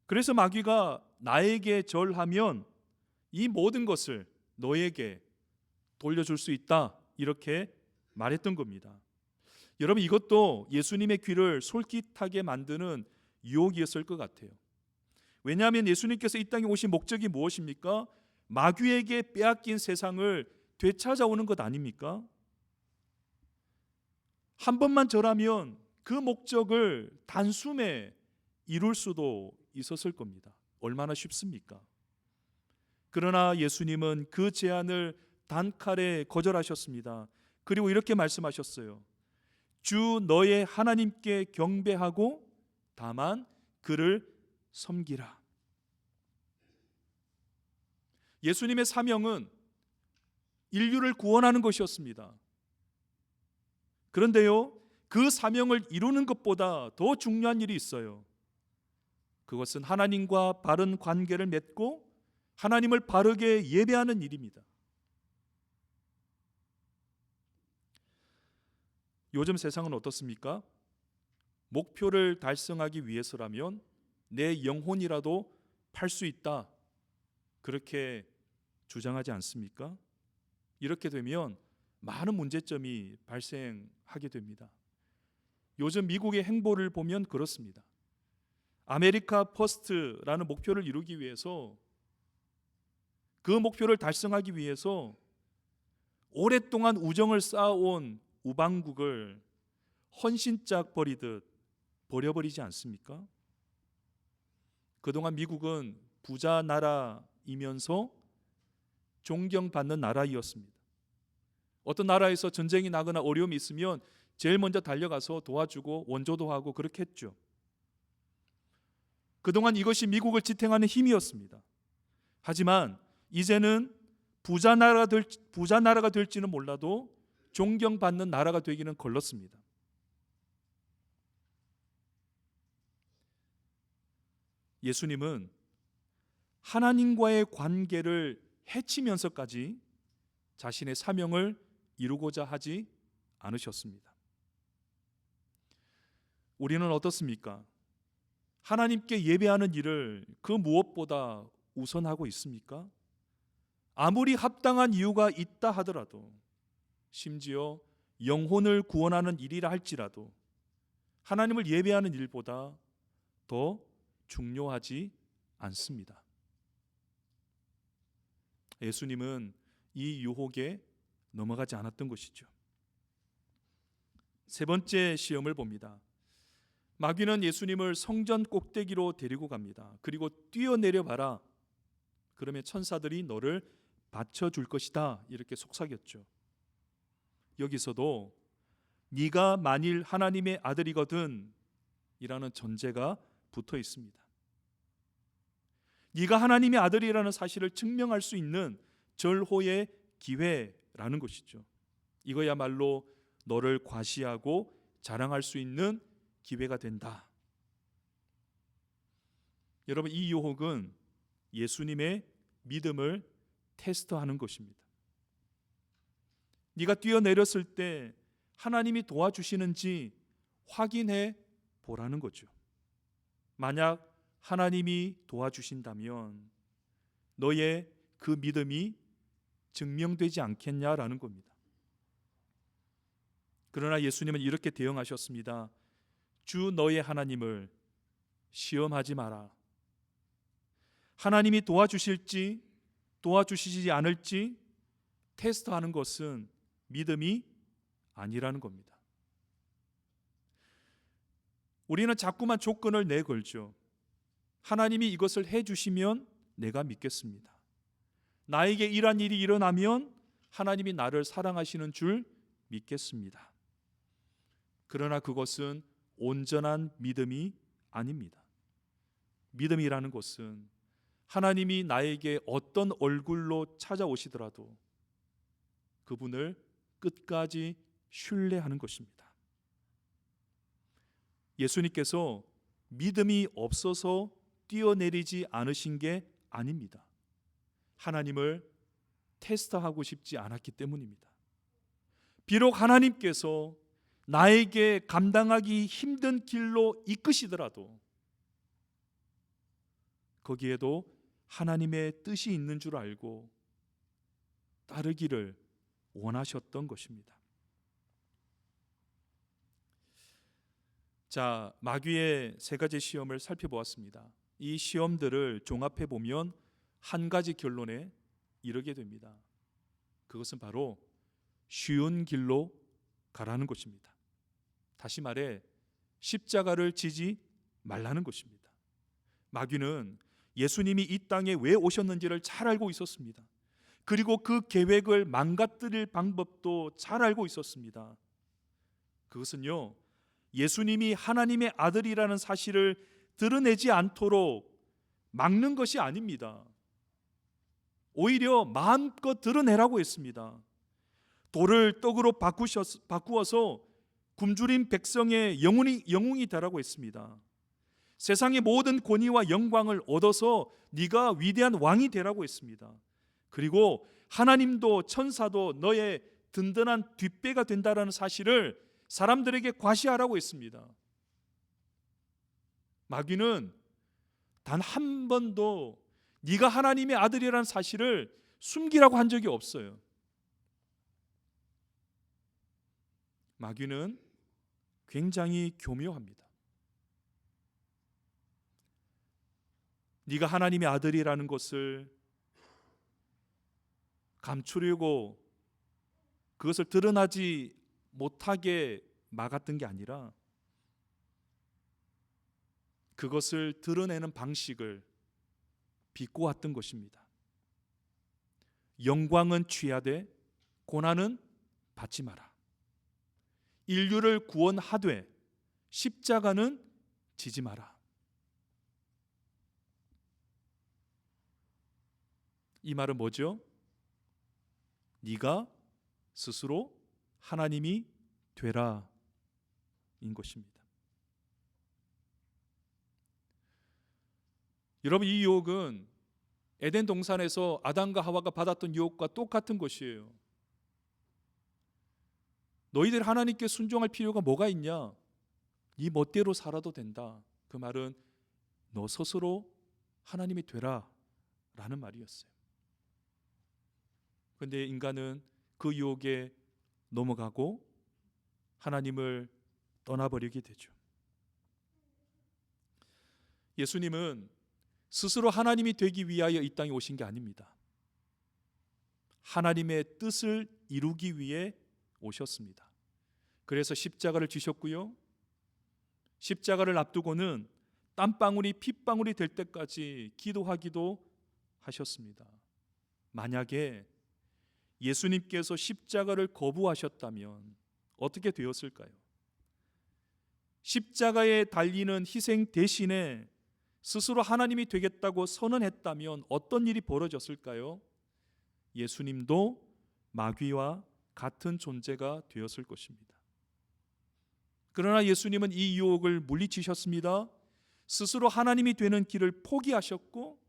그래서 마귀가 나에게 절하면 이 모든 것을 너에게 돌려줄 수 있다 이렇게 말했던 겁니다. 여러분, 이것도 예수님의 귀를 솔깃하게 만드는 유혹이었을 것 같아요. 왜냐하면 예수님께서 이 땅에 오신 목적이 무엇입니까? 마귀에게 빼앗긴 세상을 되찾아오는 것 아닙니까? 한 번만 저라면 그 목적을 단숨에 이룰 수도 있었을 겁니다. 얼마나 쉽습니까? 그러나 예수님은 그 제안을 단칼에 거절하셨습니다. 그리고 이렇게 말씀하셨어요. 주 너의 하나님께 경배하고 다만 그를 섬기라. 예수님의 사명은 인류를 구원하는 것이었습니다. 그런데요, 그 사명을 이루는 것보다 더 중요한 일이 있어요. 그것은 하나님과 바른 관계를 맺고 하나님을 바르게 예배하는 일입니다. 요즘 세상은 어떻습니까? 목표를 달성하기 위해서라면 내 영혼이라도 팔 수 있다, 그렇게 주장하지 않습니까? 이렇게 되면 많은 문제점이 발생하게 됩니다. 요즘 미국의 행보를 보면 그렇습니다. 아메리카 퍼스트라는 목표를 이루기 위해서, 그 목표를 달성하기 위해서 오랫동안 우정을 쌓아온 우방국을 헌신짝 버리듯 버려버리지 않습니까? 그동안 미국은 부자 나라이면서 존경받는 나라이었습니다. 어떤 나라에서 전쟁이 나거나 어려움이 있으면 제일 먼저 달려가서 도와주고 원조도 하고 그렇게 했죠. 그동안 이것이 미국을 지탱하는 힘이었습니다. 하지만 이제는 부자 나라가 될지는 몰라도 존경받는 나라가 되기는 걸렀습니다. 예수님은 하나님과의 관계를 해치면서까지 자신의 사명을 이루고자 하지 않으셨습니다. 우리는 어떻습니까? 하나님께 예배하는 일을 그 무엇보다 우선하고 있습니까? 아무리 합당한 이유가 있다 하더라도, 심지어 영혼을 구원하는 일이라 할지라도 하나님을 예배하는 일보다 더 중요하지 않습니다. 예수님은 이 유혹에 넘어가지 않았던 것이죠. 세 번째 시험을 봅니다. 마귀는 예수님을 성전 꼭대기로 데리고 갑니다. 그리고 뛰어내려 봐라. 그러면 천사들이 너를 받쳐줄 것이다, 이렇게 속삭였죠. 여기서도 네가 만일 하나님의 아들이거든 이라는 전제가 붙어 있습니다. 네가 하나님의 아들이라는 사실을 증명할 수 있는 절호의 기회라는 것이죠. 이거야말로 너를 과시하고 자랑할 수 있는 기회가 된다. 여러분, 이 유혹은 예수님의 믿음을 테스트하는 것입니다. 네가 뛰어내렸을 때 하나님이 도와주시는지 확인해 보라는 거죠. 만약 하나님이 도와주신다면 너의 그 믿음이 증명되지 않겠냐라는 겁니다. 그러나 예수님은 이렇게 대응하셨습니다. 주 너의 하나님을 시험하지 마라. 하나님이 도와주실지 도와주시지 않을지 테스트하는 것은 믿음이 아니라는 겁니다. 우리는 자꾸만 조건을 내걸죠. 하나님이 이것을 해주시면 내가 믿겠습니다. 나에게 이러한 일이 일어나면 하나님이 나를 사랑하시는 줄 믿겠습니다. 그러나 그것은 온전한 믿음이 아닙니다. 믿음이라는 것은 하나님이 나에게 어떤 얼굴로 찾아오시더라도 그분을 끝까지 신뢰하는 것입니다. 예수님께서 믿음이 없어서 뛰어내리지 않으신 게 아닙니다. 하나님을 테스트하고 싶지 않았기 때문입니다. 비록 하나님께서 나에게 감당하기 힘든 길로 이끄시더라도 거기에도 하나님의 뜻이 있는 줄 알고 따르기를 원하셨던 것입니다. 자, 마귀의 세 가지 시험을 살펴보았습니다. 이 시험들을 종합해 보면 한 가지 결론에 이르게 됩니다. 그것은 바로 쉬운 길로 가라는 것입니다. 다시 말해 십자가를 지지 말라는 것입니다. 마귀는 예수님이 이 땅에 왜 오셨는지를 잘 알고 있었습니다. 그리고 그 계획을 망가뜨릴 방법도 잘 알고 있었습니다. 그것은요, 예수님이 하나님의 아들이라는 사실을 드러내지 않도록 막는 것이 아닙니다. 오히려 마음껏 드러내라고 했습니다. 돌을 떡으로 바꾸어서 굶주린 백성의 영웅이 되라고 했습니다. 세상의 모든 권위와 영광을 얻어서 네가 위대한 왕이 되라고 했습니다. 그리고 하나님도 천사도 너의 든든한 뒷배가 된다는 사실을 사람들에게 과시하라고 했습니다. 마귀는 단 한 번도 네가 하나님의 아들이라는 사실을 숨기라고 한 적이 없어요. 마귀는 굉장히 교묘합니다. 네가 하나님의 아들이라는 것을 감추려고 그것을 드러나지 못하게 막았던 게 아니라 그것을 드러내는 방식을 비꼬았던 것입니다. 영광은 취하되 고난은 받지 마라. 인류를 구원하되 십자가는 지지 마라. 이 말은 뭐죠? 네가 스스로 하나님이 되라 인 것입니다. 여러분, 이 유혹은 에덴 동산에서 아담과 하와가 받았던 유혹과 똑같은 것이에요. 너희들 하나님께 순종할 필요가 뭐가 있냐? 네 멋대로 살아도 된다. 그 말은 너 스스로 하나님이 되라 라는 말이었어요. 그런데 인간은 그 유혹에 넘어가고 하나님을 떠나버리게 되죠. 예수님은 스스로 하나님이 되기 위하여 이 땅에 오신 게 아닙니다. 하나님의 뜻을 이루기 위해 오셨습니다. 그래서 십자가를 지셨고요. 십자가를 앞두고는 땀방울이 핏방울이 될 때까지 기도하기도 하셨습니다. 만약에 예수님께서 십자가를 거부하셨다면 어떻게 되었을까요? 십자가에 달리는 희생 대신에 스스로 하나님이 되겠다고 선언했다면 어떤 일이 벌어졌을까요? 예수님도 마귀와 같은 존재가 되었을 것입니다. 그러나 예수님은 이 유혹을 물리치셨습니다. 스스로 하나님이 되는 길을 포기하셨고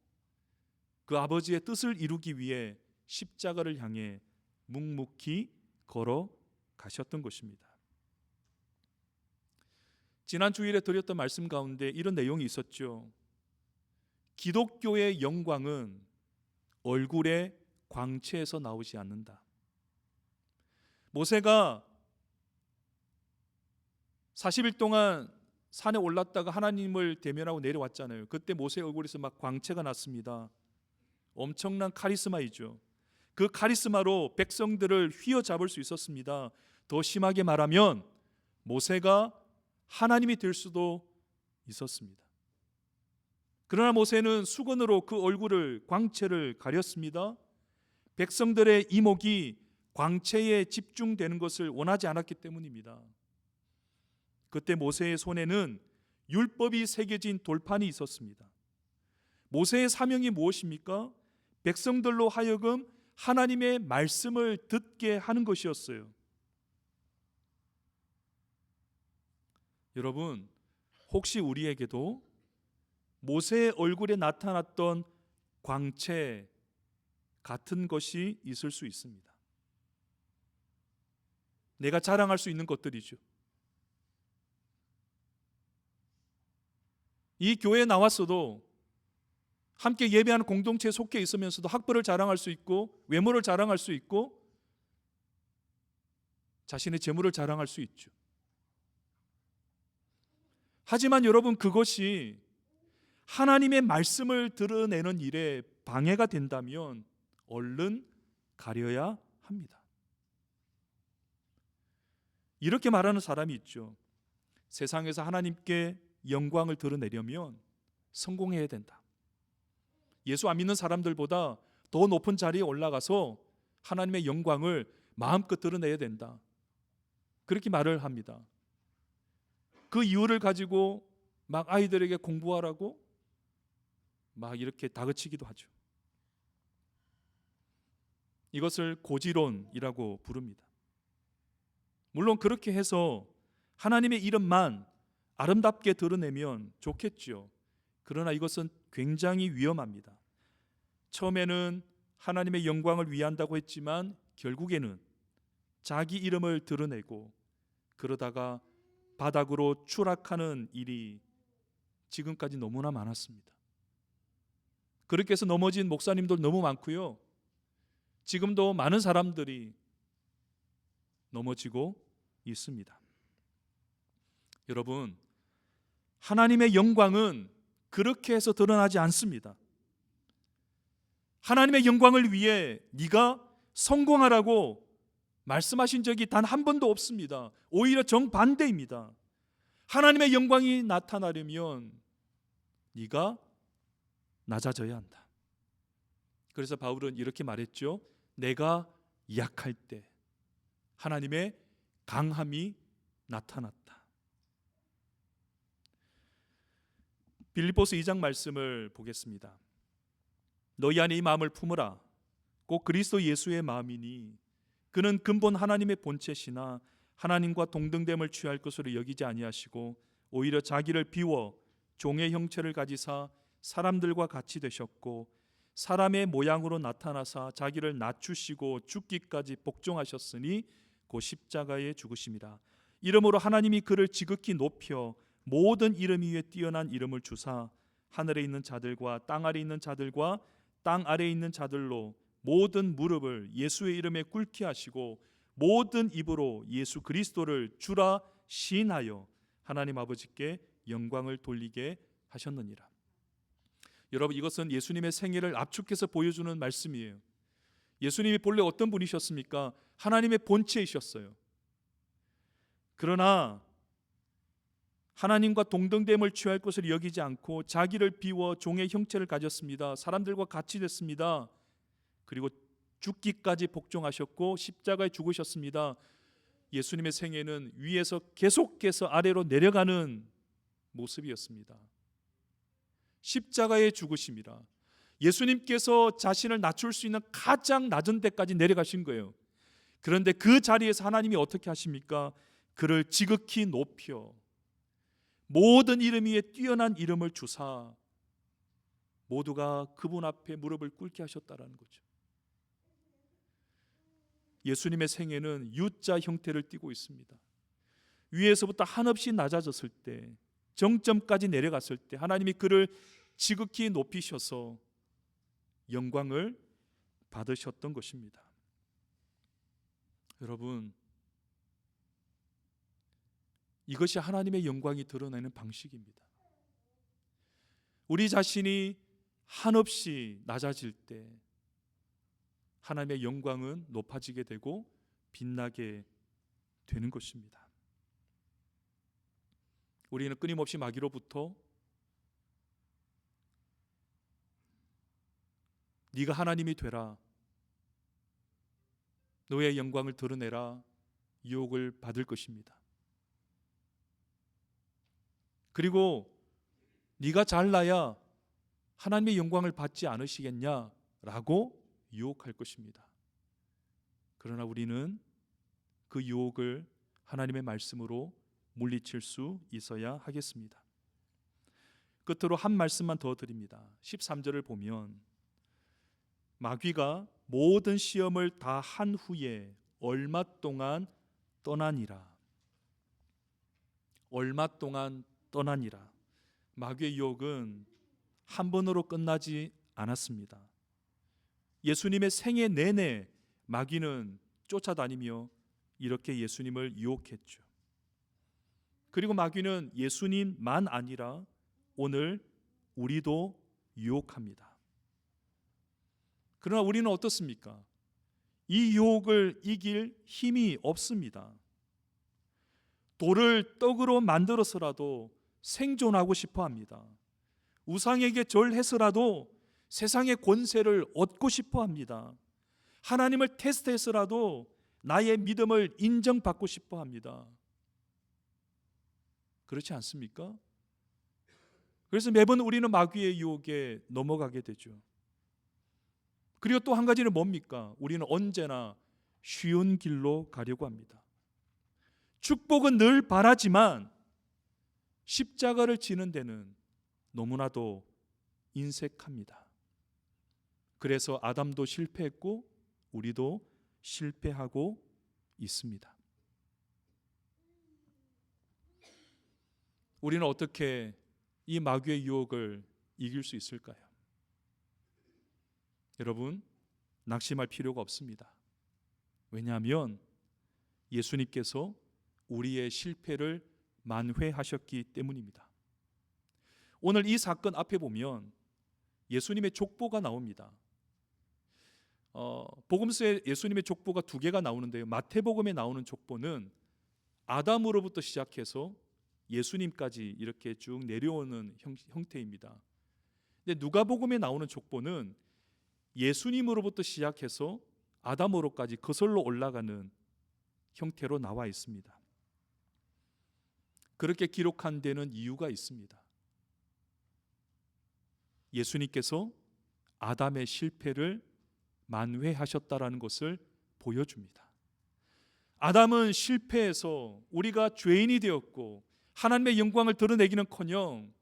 그 아버지의 뜻을 이루기 위해 십자가를 향해 묵묵히 걸어가셨던 것입니다. 지난 주일에 드렸던 말씀 가운데 이런 내용이 있었죠. 기독교의 영광은 얼굴의 광채에서 나오지 않는다. 모세가 40일 동안 산에 올랐다가 하나님을 대면하고 내려왔잖아요. 그때 모세 얼굴에서 막 광채가 났습니다. 엄청난 카리스마이죠. 그 카리스마로 백성들을 휘어잡을 수 있었습니다. 더 심하게 말하면 모세가 하나님이 될 수도 있었습니다. 그러나 모세는 수건으로 그 얼굴을 광채를 가렸습니다. 백성들의 이목이 광채에 집중되는 것을 원하지 않았기 때문입니다. 그때 모세의 손에는 율법이 새겨진 돌판이 있었습니다. 모세의 사명이 무엇입니까? 백성들로 하여금 하나님의 말씀을 듣게 하는 것이었어요. 여러분, 혹시 우리에게도 모세의 얼굴에 나타났던 광채 같은 것이 있을 수 있습니다. 내가 자랑할 수 있는 것들이죠. 이 교회에 나왔어도 함께 예배하는 공동체에 속해 있으면서도 학벌을 자랑할 수 있고 외모를 자랑할 수 있고 자신의 재물을 자랑할 수 있죠. 하지만 여러분, 그것이 하나님의 말씀을 드러내는 일에 방해가 된다면 얼른 가려야 합니다. 이렇게 말하는 사람이 있죠. 세상에서 하나님께 영광을 드러내려면 성공해야 된다. 예수 안 믿는 사람들보다 더 높은 자리에 올라가서 하나님의 영광을 마음껏 드러내야 된다. 그렇게 말을 합니다. 그 이유를 가지고 막 아이들에게 공부하라고 막 이렇게 다그치기도 하죠. 이것을 고지론이라고 부릅니다. 물론 그렇게 해서 하나님의 이름만 아름답게 드러내면 좋겠죠. 그러나 이것은 굉장히 위험합니다. 처음에는 하나님의 영광을 위한다고 했지만 결국에는 자기 이름을 드러내고 그러다가 바닥으로 추락하는 일이 지금까지 너무나 많았습니다. 그렇게 해서 넘어진 목사님들 너무 많고요. 지금도 많은 사람들이 넘어지고 있습니다. 여러분, 하나님의 영광은 그렇게 해서 드러나지 않습니다. 하나님의 영광을 위해 네가 성공하라고 말씀하신 적이 단 한 번도 없습니다. 오히려 정반대입니다. 하나님의 영광이 나타나려면 네가 낮아져야 한다. 그래서 바울은 이렇게 말했죠. 내가 약할 때 하나님의 강함이 나타났다. 빌립보서 2장 말씀을 보겠습니다. 너희 안에 이 마음을 품으라. 꼭 그리스도 예수의 마음이니 그는 근본 하나님의 본체시나 하나님과 동등됨을 취할 것으로 여기지 아니하시고 오히려 자기를 비워 종의 형체를 가지사 사람들과 같이 되셨고 사람의 모양으로 나타나사 자기를 낮추시고 죽기까지 복종하셨으니 곧 십자가에 죽으심이라. 이러므로 하나님이 그를 지극히 높여 모든 이름 위에 뛰어난 이름을 주사 하늘에 있는 자들과 땅 아래 있는 자들과 땅 아래에 있는 자들로 모든 무릎을 예수의 이름에 꿇게 하시고 모든 입으로 예수 그리스도를 주라 시인하여 하나님 아버지께 영광을 돌리게 하셨느니라. 여러분, 이것은 예수님의 생애를 압축해서 보여주는 말씀이에요. 예수님이 본래 어떤 분이셨습니까? 하나님의 본체이셨어요. 그러나 하나님과 동등됨을 취할 것을 여기지 않고 자기를 비워 종의 형체를 가졌습니다. 사람들과 같이 됐습니다. 그리고 죽기까지 복종하셨고 십자가에 죽으셨습니다. 예수님의 생애는 위에서 계속해서 아래로 내려가는 모습이었습니다. 십자가에 죽으심이라. 예수님께서 자신을 낮출 수 있는 가장 낮은 데까지 내려가신 거예요. 그런데 그 자리에서 하나님이 어떻게 하십니까? 그를 지극히 높여 모든 이름 위에 뛰어난 이름을 주사 모두가 그분 앞에 무릎을 꿇게 하셨다라는 거죠. 예수님의 생애는 U자 형태를 띠고 있습니다. 위에서부터 한없이 낮아졌을 때, 정점까지 내려갔을 때 하나님이 그를 지극히 높이셔서 영광을 받으셨던 것입니다. 여러분, 이것이 하나님의 영광이 드러나는 방식입니다. 우리 자신이 한없이 낮아질 때 하나님의 영광은 높아지게 되고 빛나게 되는 것입니다. 우리는 끊임없이 마귀로부터 네가 하나님이 되라, 너의 영광을 드러내라 유혹을 받을 것입니다. 그리고 네가 잘나야 하나님의 영광을 받지 않으시겠냐라고 유혹할 것입니다. 그러나 우리는 그 유혹을 하나님의 말씀으로 물리칠 수 있어야 하겠습니다. 끝으로 한 말씀만 더 드립니다. 13절을 보면 마귀가 모든 시험을 다 한 후에 얼마 동안 떠나니라. 얼마 동안 떠나니라. 마귀의 유혹은 한 번으로 끝나지 않았습니다. 예수님의 생애 내내 마귀는 쫓아다니며 이렇게 예수님을 유혹했죠. 그리고 마귀는 예수님만 아니라 오늘 우리도 유혹합니다. 그러나 우리는 어떻습니까? 이 유혹을 이길 힘이 없습니다. 돌을 떡으로 만들어서라도 생존하고 싶어 합니다. 우상에게 절해서라도 세상의 권세를 얻고 싶어 합니다. 하나님을 테스트해서라도 나의 믿음을 인정받고 싶어 합니다. 그렇지 않습니까? 그래서 매번 우리는 마귀의 유혹에 넘어가게 되죠. 그리고 또 한 가지는 뭡니까? 우리는 언제나 쉬운 길로 가려고 합니다. 축복은 늘 바라지만 십자가를 지는 데는 너무나도 인색합니다. 그래서 아담도 실패했고 우리도 실패하고 있습니다. 우리는 어떻게 이 마귀의 유혹을 이길 수 있을까요? 여러분, 낙심할 필요가 없습니다. 왜냐하면 예수님께서 우리의 실패를 만회하셨기 때문입니다. 오늘 이 사건 앞에 보면 예수님의 족보가 나옵니다. 복음서에 예수님의 족보가 두 개가 나오는데요. 마태복음에 나오는 족보는 아담으로부터 시작해서 예수님까지 이렇게 쭉 내려오는 형태입니다. 근데 누가복음에 나오는 족보는 예수님으로부터 시작해서 아담으로까지 거슬러 올라가는 형태로 나와 있습니다. 그렇게 기록한 데는 이유가 있습니다. 예수님께서 아담의 실패를 만회하셨다라는 것을 보여줍니다. 아담은 실패해서 우리가 죄인이 되었고 하나님의 영광을 드러내기는커녕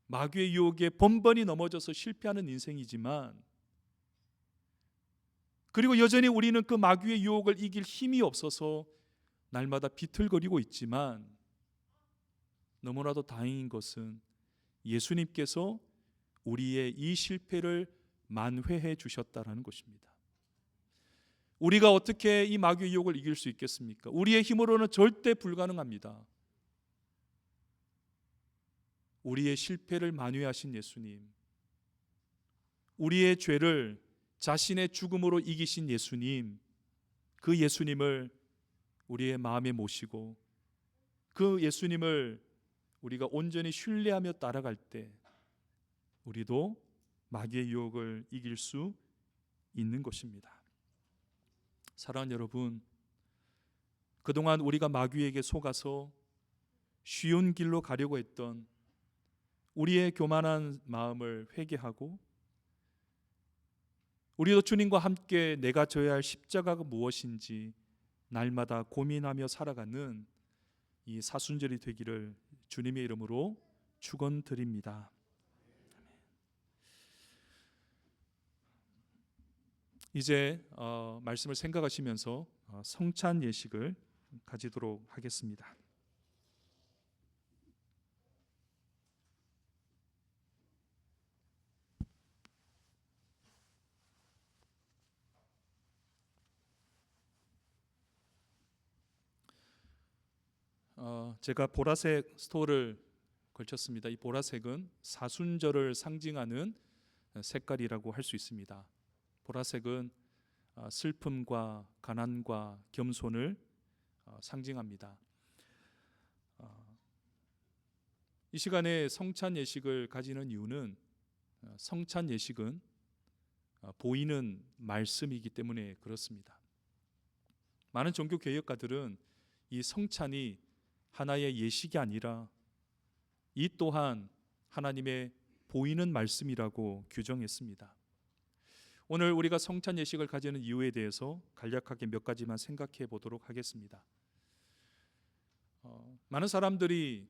마귀의 유혹에 번번이 넘어져서 실패하는 인생이지만, 그리고 여전히 우리는 그 마귀의 유혹을 이길 힘이 없어서 날마다 비틀거리고 있지만, 너무나도 다행인 것은 예수님께서 우리의 이 실패를 만회해 주셨다라는 것입니다. 우리가 어떻게 이 마귀의 유혹을 이길 수 있겠습니까? 우리의 힘으로는 절대 불가능합니다. 우리의 실패를 만회하신 예수님, 우리의 죄를 자신의 죽음으로 이기신 예수님, 그 예수님을 우리의 마음에 모시고 그 예수님을 우리가 온전히 신뢰하며 따라갈 때 우리도 마귀의 유혹을 이길 수 있는 것입니다. 사랑하는 여러분, 그동안 우리가 마귀에게 속아서 쉬운 길로 가려고 했던 우리의 교만한 마음을 회개하고 우리도 주님과 함께 내가 져야 할 십자가가 무엇인지 날마다 고민하며 살아가는 이 사순절이 되기를 주님의 이름으로 축원드립니다. 이제 말씀을 생각하시면서 성찬 예식을 가지도록 하겠습니다. 제가 보라색 스토어를 걸쳤습니다. 이 보라색은 사순절을 상징하는 색깔이라고 할 수 있습니다. 보라색은 슬픔과 가난과 겸손을 상징합니다. 이 시간에 성찬 예식을 가지는 이유는 성찬 예식은 보이는 말씀이기 때문에 그렇습니다. 많은 종교 개혁가들은 이 성찬이 하나의 예식이 아니라 이 또한 하나님의 보이는 말씀이라고 규정했습니다. 오늘 우리가 성찬 예식을 가지는 이유에 대해서 간략하게 몇 가지만 생각해 보도록 하겠습니다. 많은 사람들이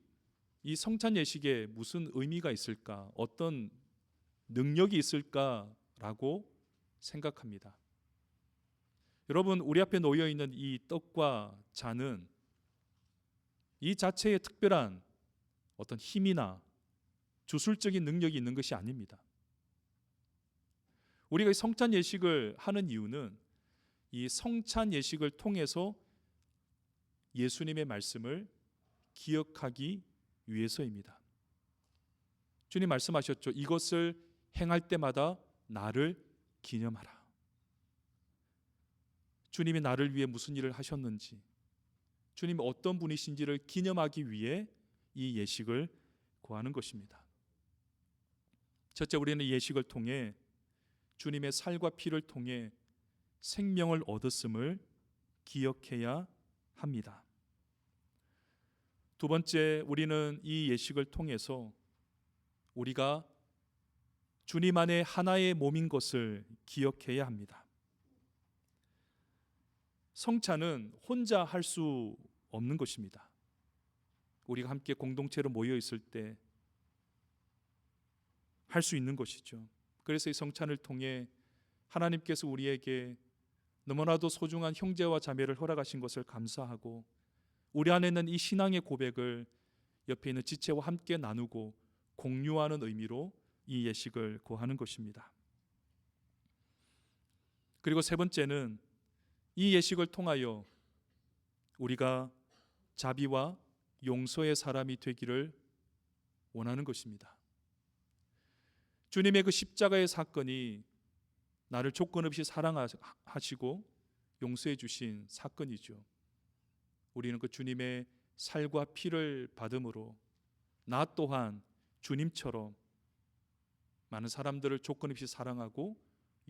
이 성찬 예식에 무슨 의미가 있을까, 어떤 능력이 있을까라고 생각합니다. 여러분, 우리 앞에 놓여 있는 이 떡과 잔은 이 자체에 특별한 어떤 힘이나 주술적인 능력이 있는 것이 아닙니다. 우리가 성찬 예식을 하는 이유는 이 성찬 예식을 통해서 예수님의 말씀을 기억하기 위해서입니다. 주님 말씀하셨죠. 이것을 행할 때마다 나를 기념하라. 주님이 나를 위해 무슨 일을 하셨는지, 주님이 어떤 분이신지를 기념하기 위해 이 예식을 고하는 것입니다. 첫째, 우리는 예식을 통해 주님의 살과 피를 통해 생명을 얻었음을 기억해야 합니다. 두 번째, 우리는 이 예식을 통해서 우리가 주님 안에 하나의 몸인 것을 기억해야 합니다. 성찬은 혼자 할 수 없는 것입니다. 우리가 함께 공동체로 모여 있을 때 할 수 있는 것이죠. 그래서 이 성찬을 통해 하나님께서 우리에게 너무나도 소중한 형제와 자매를 허락하신 것을 감사하고, 우리 안에 있는 이 신앙의 고백을 옆에 있는 지체와 함께 나누고 공유하는 의미로 이 예식을 고하는 것입니다. 그리고 세 번째는 이 예식을 통하여 우리가 자비와 용서의 사람이 되기를 원하는 것입니다. 주님의 그 십자가의 사건이 나를 조건 없이 사랑하시고 용서해 주신 사건이죠. 우리는 그 주님의 살과 피를 받음으로 나 또한 주님처럼 많은 사람들을 조건 없이 사랑하고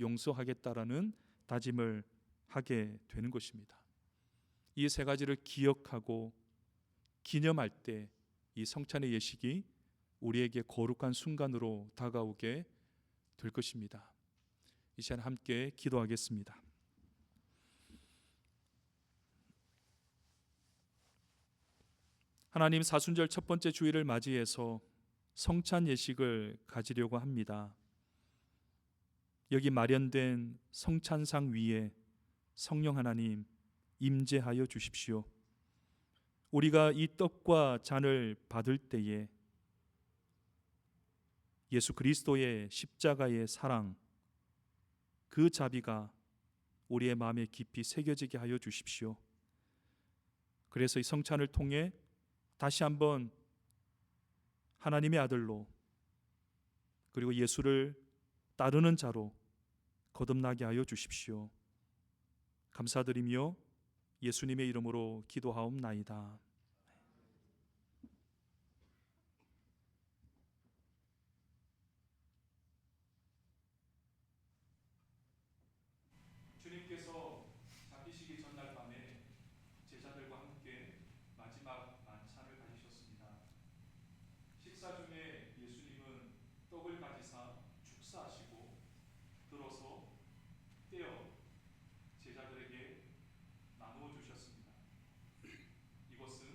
용서하겠다라는 다짐을 하게 되는 것입니다. 이 세 가지를 기억하고 기념할 때 이 성찬의 예식이 우리에게 거룩한 순간으로 다가오게 될 것입니다. 이 시간 함께 기도하겠습니다. 하나님, 사순절 첫 번째 주일을 맞이해서 성찬 예식을 가지려고 합니다. 여기 마련된 성찬상 위에 성령 하나님 임재하여 주십시오. 우리가 이 떡과 잔을 받을 때에 예수 그리스도의 십자가의 사랑, 그 자비가 우리의 마음에 깊이 새겨지게 하여 주십시오. 그래서 이 성찬을 통해 다시 한번 하나님의 아들로, 그리고 예수를 따르는 자로 거듭나게 하여 주십시오. 감사드리며 예수님의 이름으로 기도하옵나이다. 주님께서 잡히시기 전날 밤에 제자들과 함께 마지막 만찬을 가지셨습니다. 식사 중에 예수님은 떡을 가지사 축사하시고 들어서 떼어 제자들에게 나누어 주셨습니다. 이것은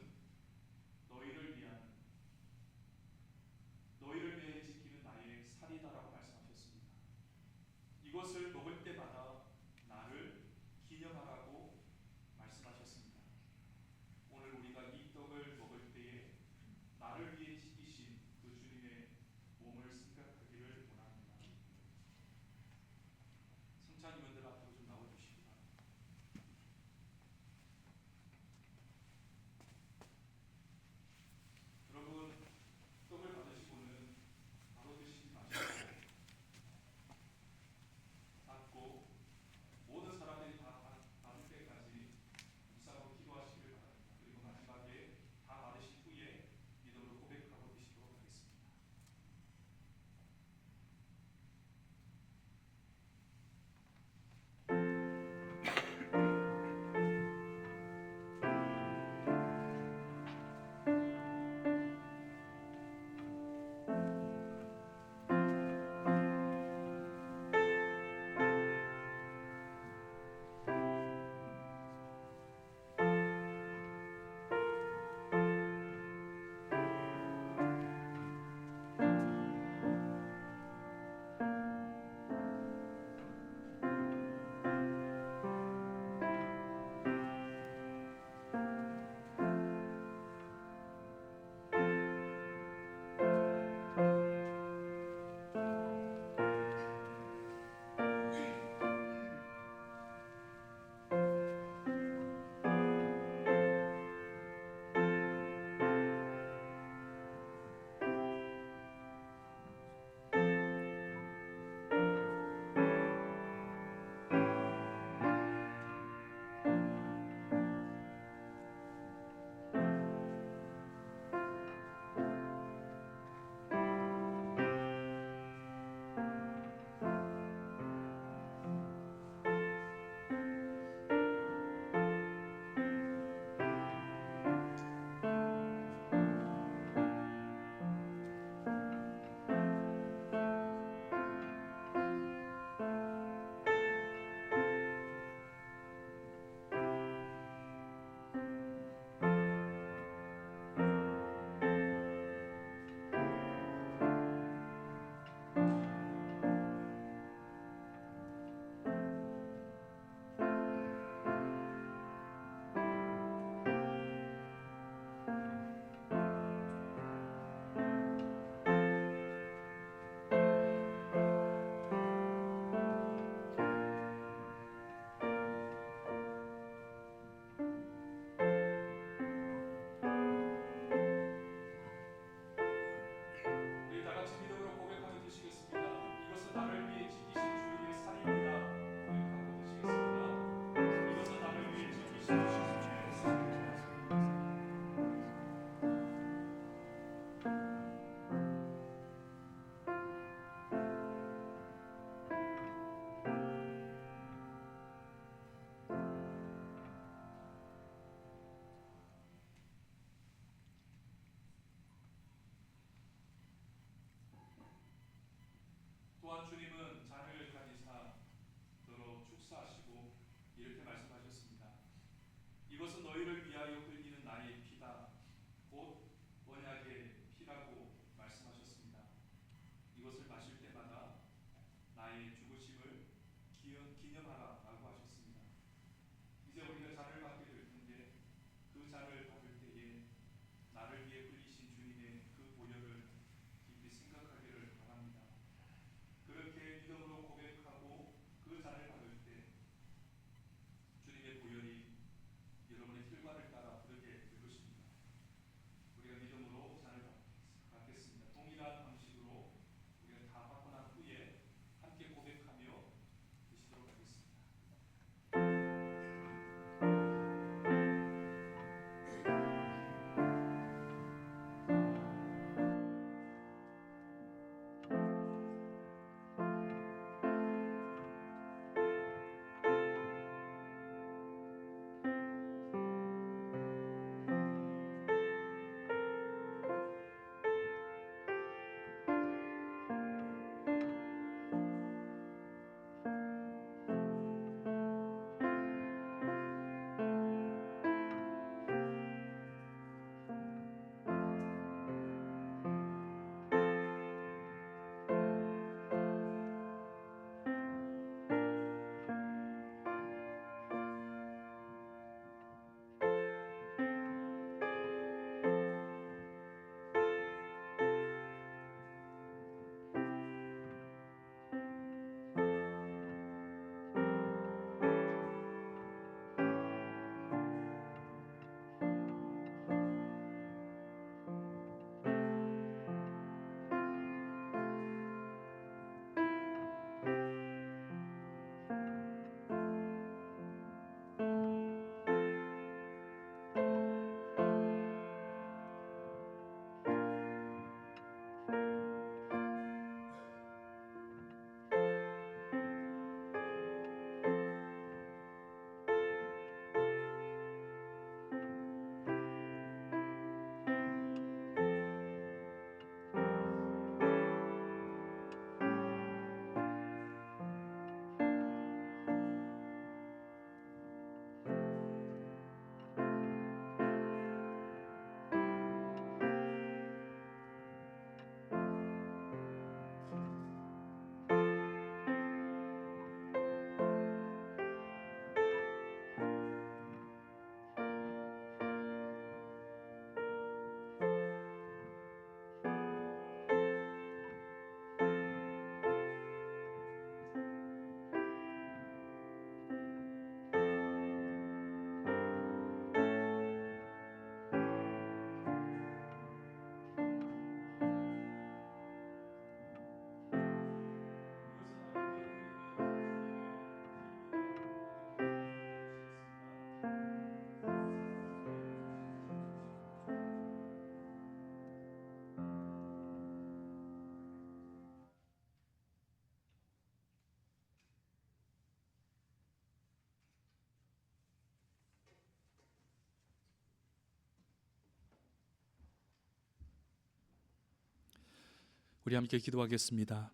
우리 함께 기도하겠습니다.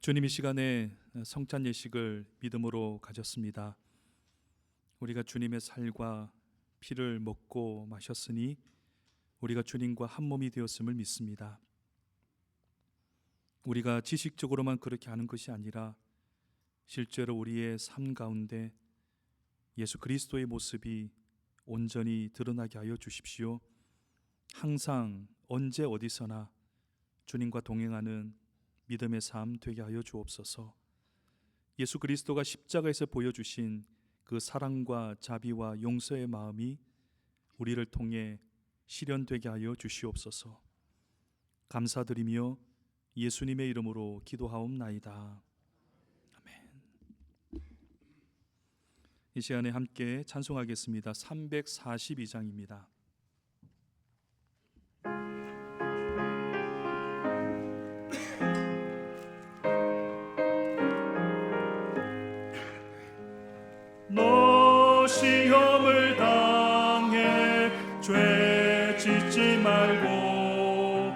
주님, 이 시간에 성찬 예식을 믿음으로 가졌습니다. 우리가 주님의 살과 피를 먹고 마셨으니 우리가 주님과 한 몸이 되었음을 믿습니다. 우리가 지식적으로만 그렇게 하는 것이 아니라 실제로 우리의 삶 가운데 예수 그리스도의 모습이 온전히 드러나게 하여 주십시오. 항상 언제 어디서나 주님과 동행하는 믿음의 삶 되게 하여 주옵소서. 예수 그리스도가 십자가에서 보여주신 그 사랑과 자비와 용서의 마음이 우리를 통해 실현되게 하여 주시옵소서. 감사드리며 예수님의 이름으로 기도하옵나이다. 아멘. 이 시간에 함께 찬송하겠습니다. 342장입니다. 너 시험을 당해 죄 짓지 말고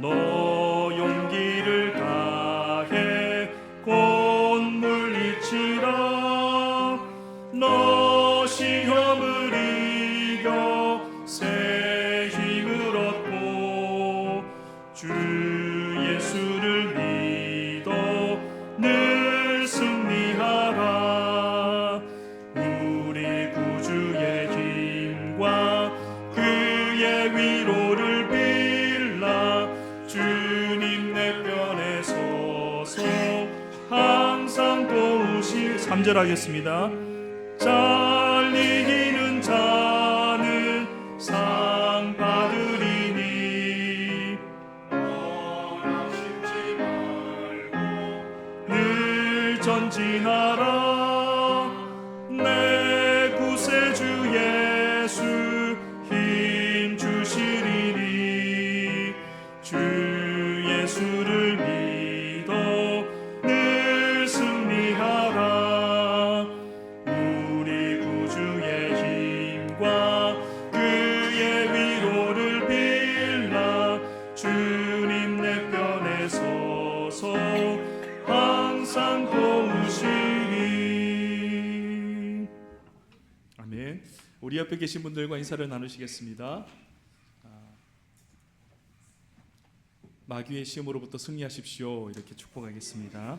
너 용기를 다해 곧 물리치라. 너 시험을 이겨 새 힘을 얻고 주 예수를 믿어 늘 승리하라. 우리 구주의 힘과 그의 위로를 빌라. 주님 내 편에 서서 항상 도우시. 3절 하겠습니다. 잘리는 자는 상 받으리니 원하심지 말고 늘 전진하라. 내 구세주 예수 힘 주시리니 주 예수를 믿어 늘 승리하라. 우리 구주의 힘과 그의 위로를 빌라. 주님 내 편에 서서 항상 도우시리. 아멘. 우리 옆에 계신 분들과 인사를 나누시겠습니다. 마귀의 시험으로부터 승리하십시오. 이렇게 축복하겠습니다.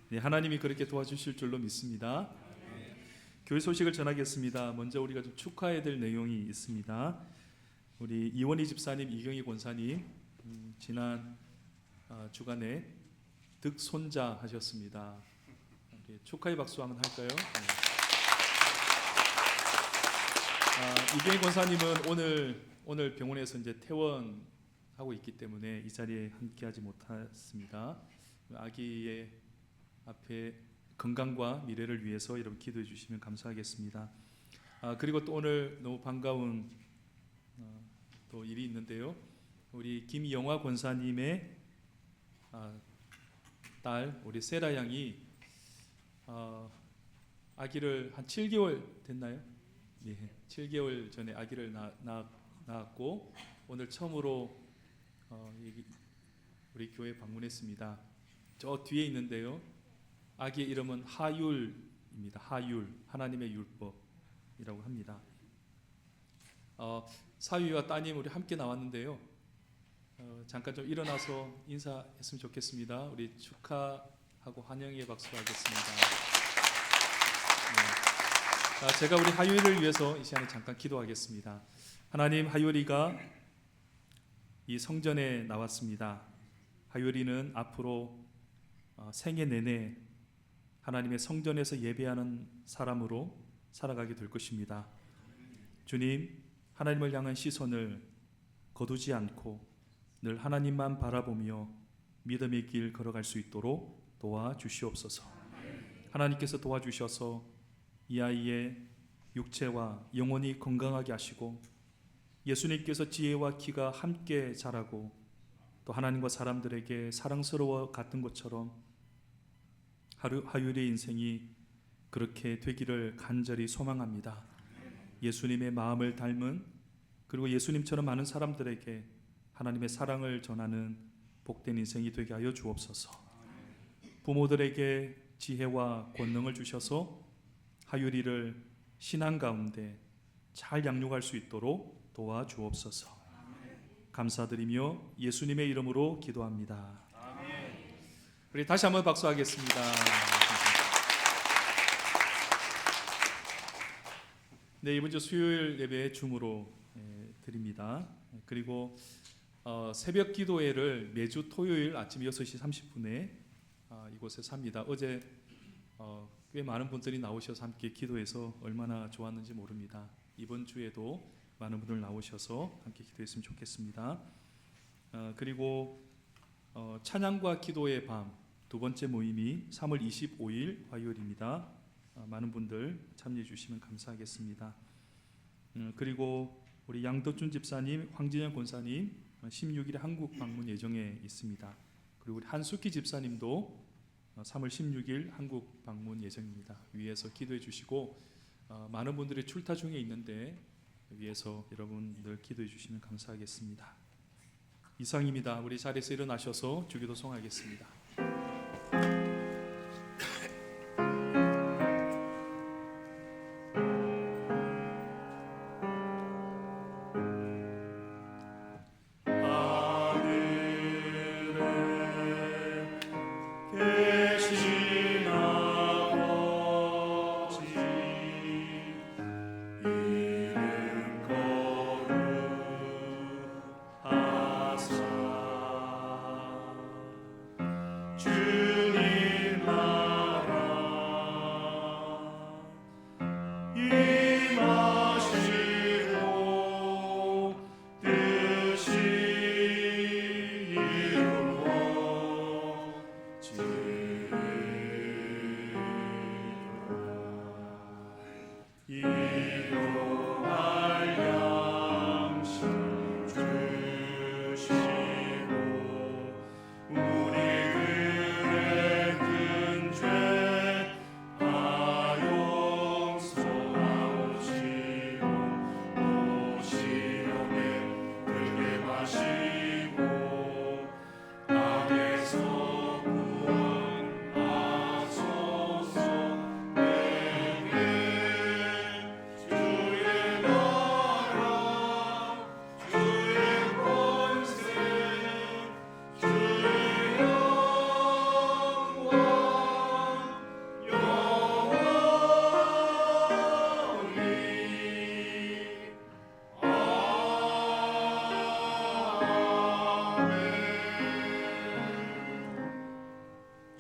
네, 하나님이 그렇게 도와주실 줄로 믿습니다. 교회 소식을 전하겠습니다. 먼저 우리가 좀 축하해야 될 내용이 있습니다. 우리 이원희 집사님, 이경희 권사님 지난 주간에 득손자 하셨습니다. 축하의 박수 한번 할까요? 네. 이경희 권사님은 오늘 병원에서 이제 퇴원하고 있기 때문에 이 자리에 함께하지 못했습니다. 아기의 앞에 건강과 미래를 위해서 여러분 기도해 주시면 감사하겠습니다. 그리고 또 오늘 너무 반가운 또 일이 있는데요. 우리 김영화 권사님의 딸 우리 세라 양이 아기를 한 7개월 됐나요? 네, 7개월 전에 아기를 낳았고 오늘 처음으로 우리 교회 방문했습니다. 저 뒤에 있는데요. 아기의 이름은 하율입니다. 하율, 하나님의 율법이라고 합니다. 사위와 따님 우리 함께 나왔는데요. 잠깐 좀 일어나서 인사했으면 좋겠습니다. 우리 축하하고 환영의 박수 하겠습니다. 네. 제가 우리 하율이를 위해서 이 시간에 잠깐 기도하겠습니다. 하나님, 하율이가 이 성전에 나왔습니다. 하율이는 앞으로 생애 내내 하나님의 성전에서 예배하는 사람으로 살아가게 될 것입니다. 주님, 하나님을 향한 시선을 거두지 않고 늘 하나님만 바라보며 믿음의 길 걸어갈 수 있도록 도와주시옵소서. 하나님께서 도와주셔서 이 아이의 육체와 영혼이 건강하게 하시고 예수님께서 지혜와 키가 함께 자라고 또 하나님과 사람들에게 사랑스러워 같은 것처럼 하율의 인생이 그렇게 되기를 간절히 소망합니다. 예수님의 마음을 닮은 그리고 예수님처럼 많은 사람들에게 하나님의 사랑을 전하는 복된 인생이 되게 하여 주옵소서. 부모들에게 지혜와 권능을 주셔서 하율이를 신앙 가운데 잘 양육할 수 있도록 도와주옵소서. 감사드리며 예수님의 이름으로 기도합니다. 우리 다시 한번 박수하겠습니다. 네, 이번 주 수요일 예배 줌으로 드립니다. 그리고 새벽 기도회를 매주 토요일 아침 6시 30분에 이곳에서 합니다. 어제 꽤 많은 분들이 나오셔서 함께 기도해서 얼마나 좋았는지 모릅니다. 이번 주에도 많은 분들 나오셔서 함께 기도했으면 좋겠습니다. 그리고 찬양과 기도의 밤 두 번째 모임이 3월 25일 화요일입니다. 많은 분들 참여해 주시면 감사하겠습니다. 그리고 우리 양덕준 집사님, 황진영 권사님 16일에 한국 방문 예정에 있습니다. 그리고 우리 한숙희 집사님도 3월 16일 한국 방문 예정입니다. 위에서 기도해 주시고 많은 분들이 출타 중에 있는데 위에서 여러분들 기도해 주시면 감사하겠습니다. 이상입니다. 우리 자리에서 일어나셔서 주기도 송하겠습니다.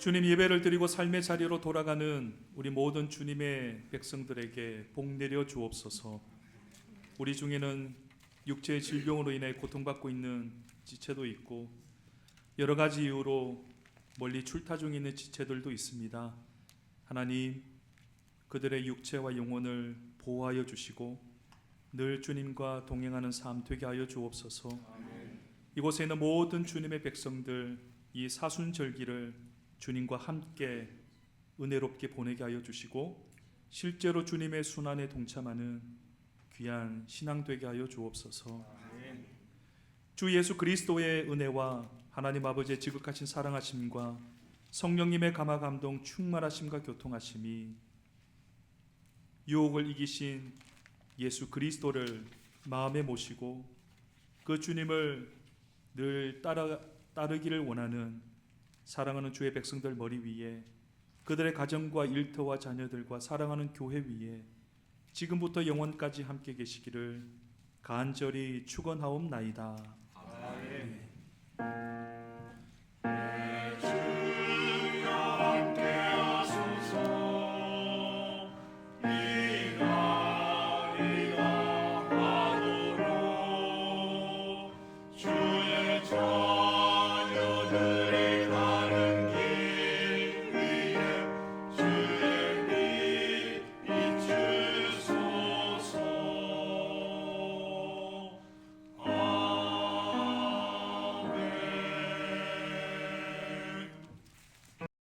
주님 예배를 드리고 삶의 자리로 돌아가는 우리 모든 주님의 백성들에게 복 내려 주옵소서. 우리 중에는 육체의 질병으로 인해 고통받고 있는 지체도 있고 여러 가지 이유로 멀리 출타 중에 있는 지체들도 있습니다. 하나님, 그들의 육체와 영혼을 보호하여 주시고 늘 주님과 동행하는 삶 되게 하여 주옵소서. 이곳에 있는 모든 주님의 백성들 이 사순절기를 주님과 함께 은혜롭게 보내게 하여 주시고 실제로 주님의 순환에 동참하는 귀한 신앙 되게 하여 주옵소서. 주 예수 그리스도의 은혜와 하나님 아버지의 지극하신 사랑하심과 성령님의 감화 감동 충만하심과 교통하심이 유혹을 이기신 예수 그리스도를 마음에 모시고 그 주님을 늘 따르기를 원하는 사랑하는 주의 백성들 머리 위에 그들의 가정과 일터와 자녀들과 사랑하는 교회 위에 지금부터 영원까지 함께 계시기를 간절히 축원하옵나이다. 아멘.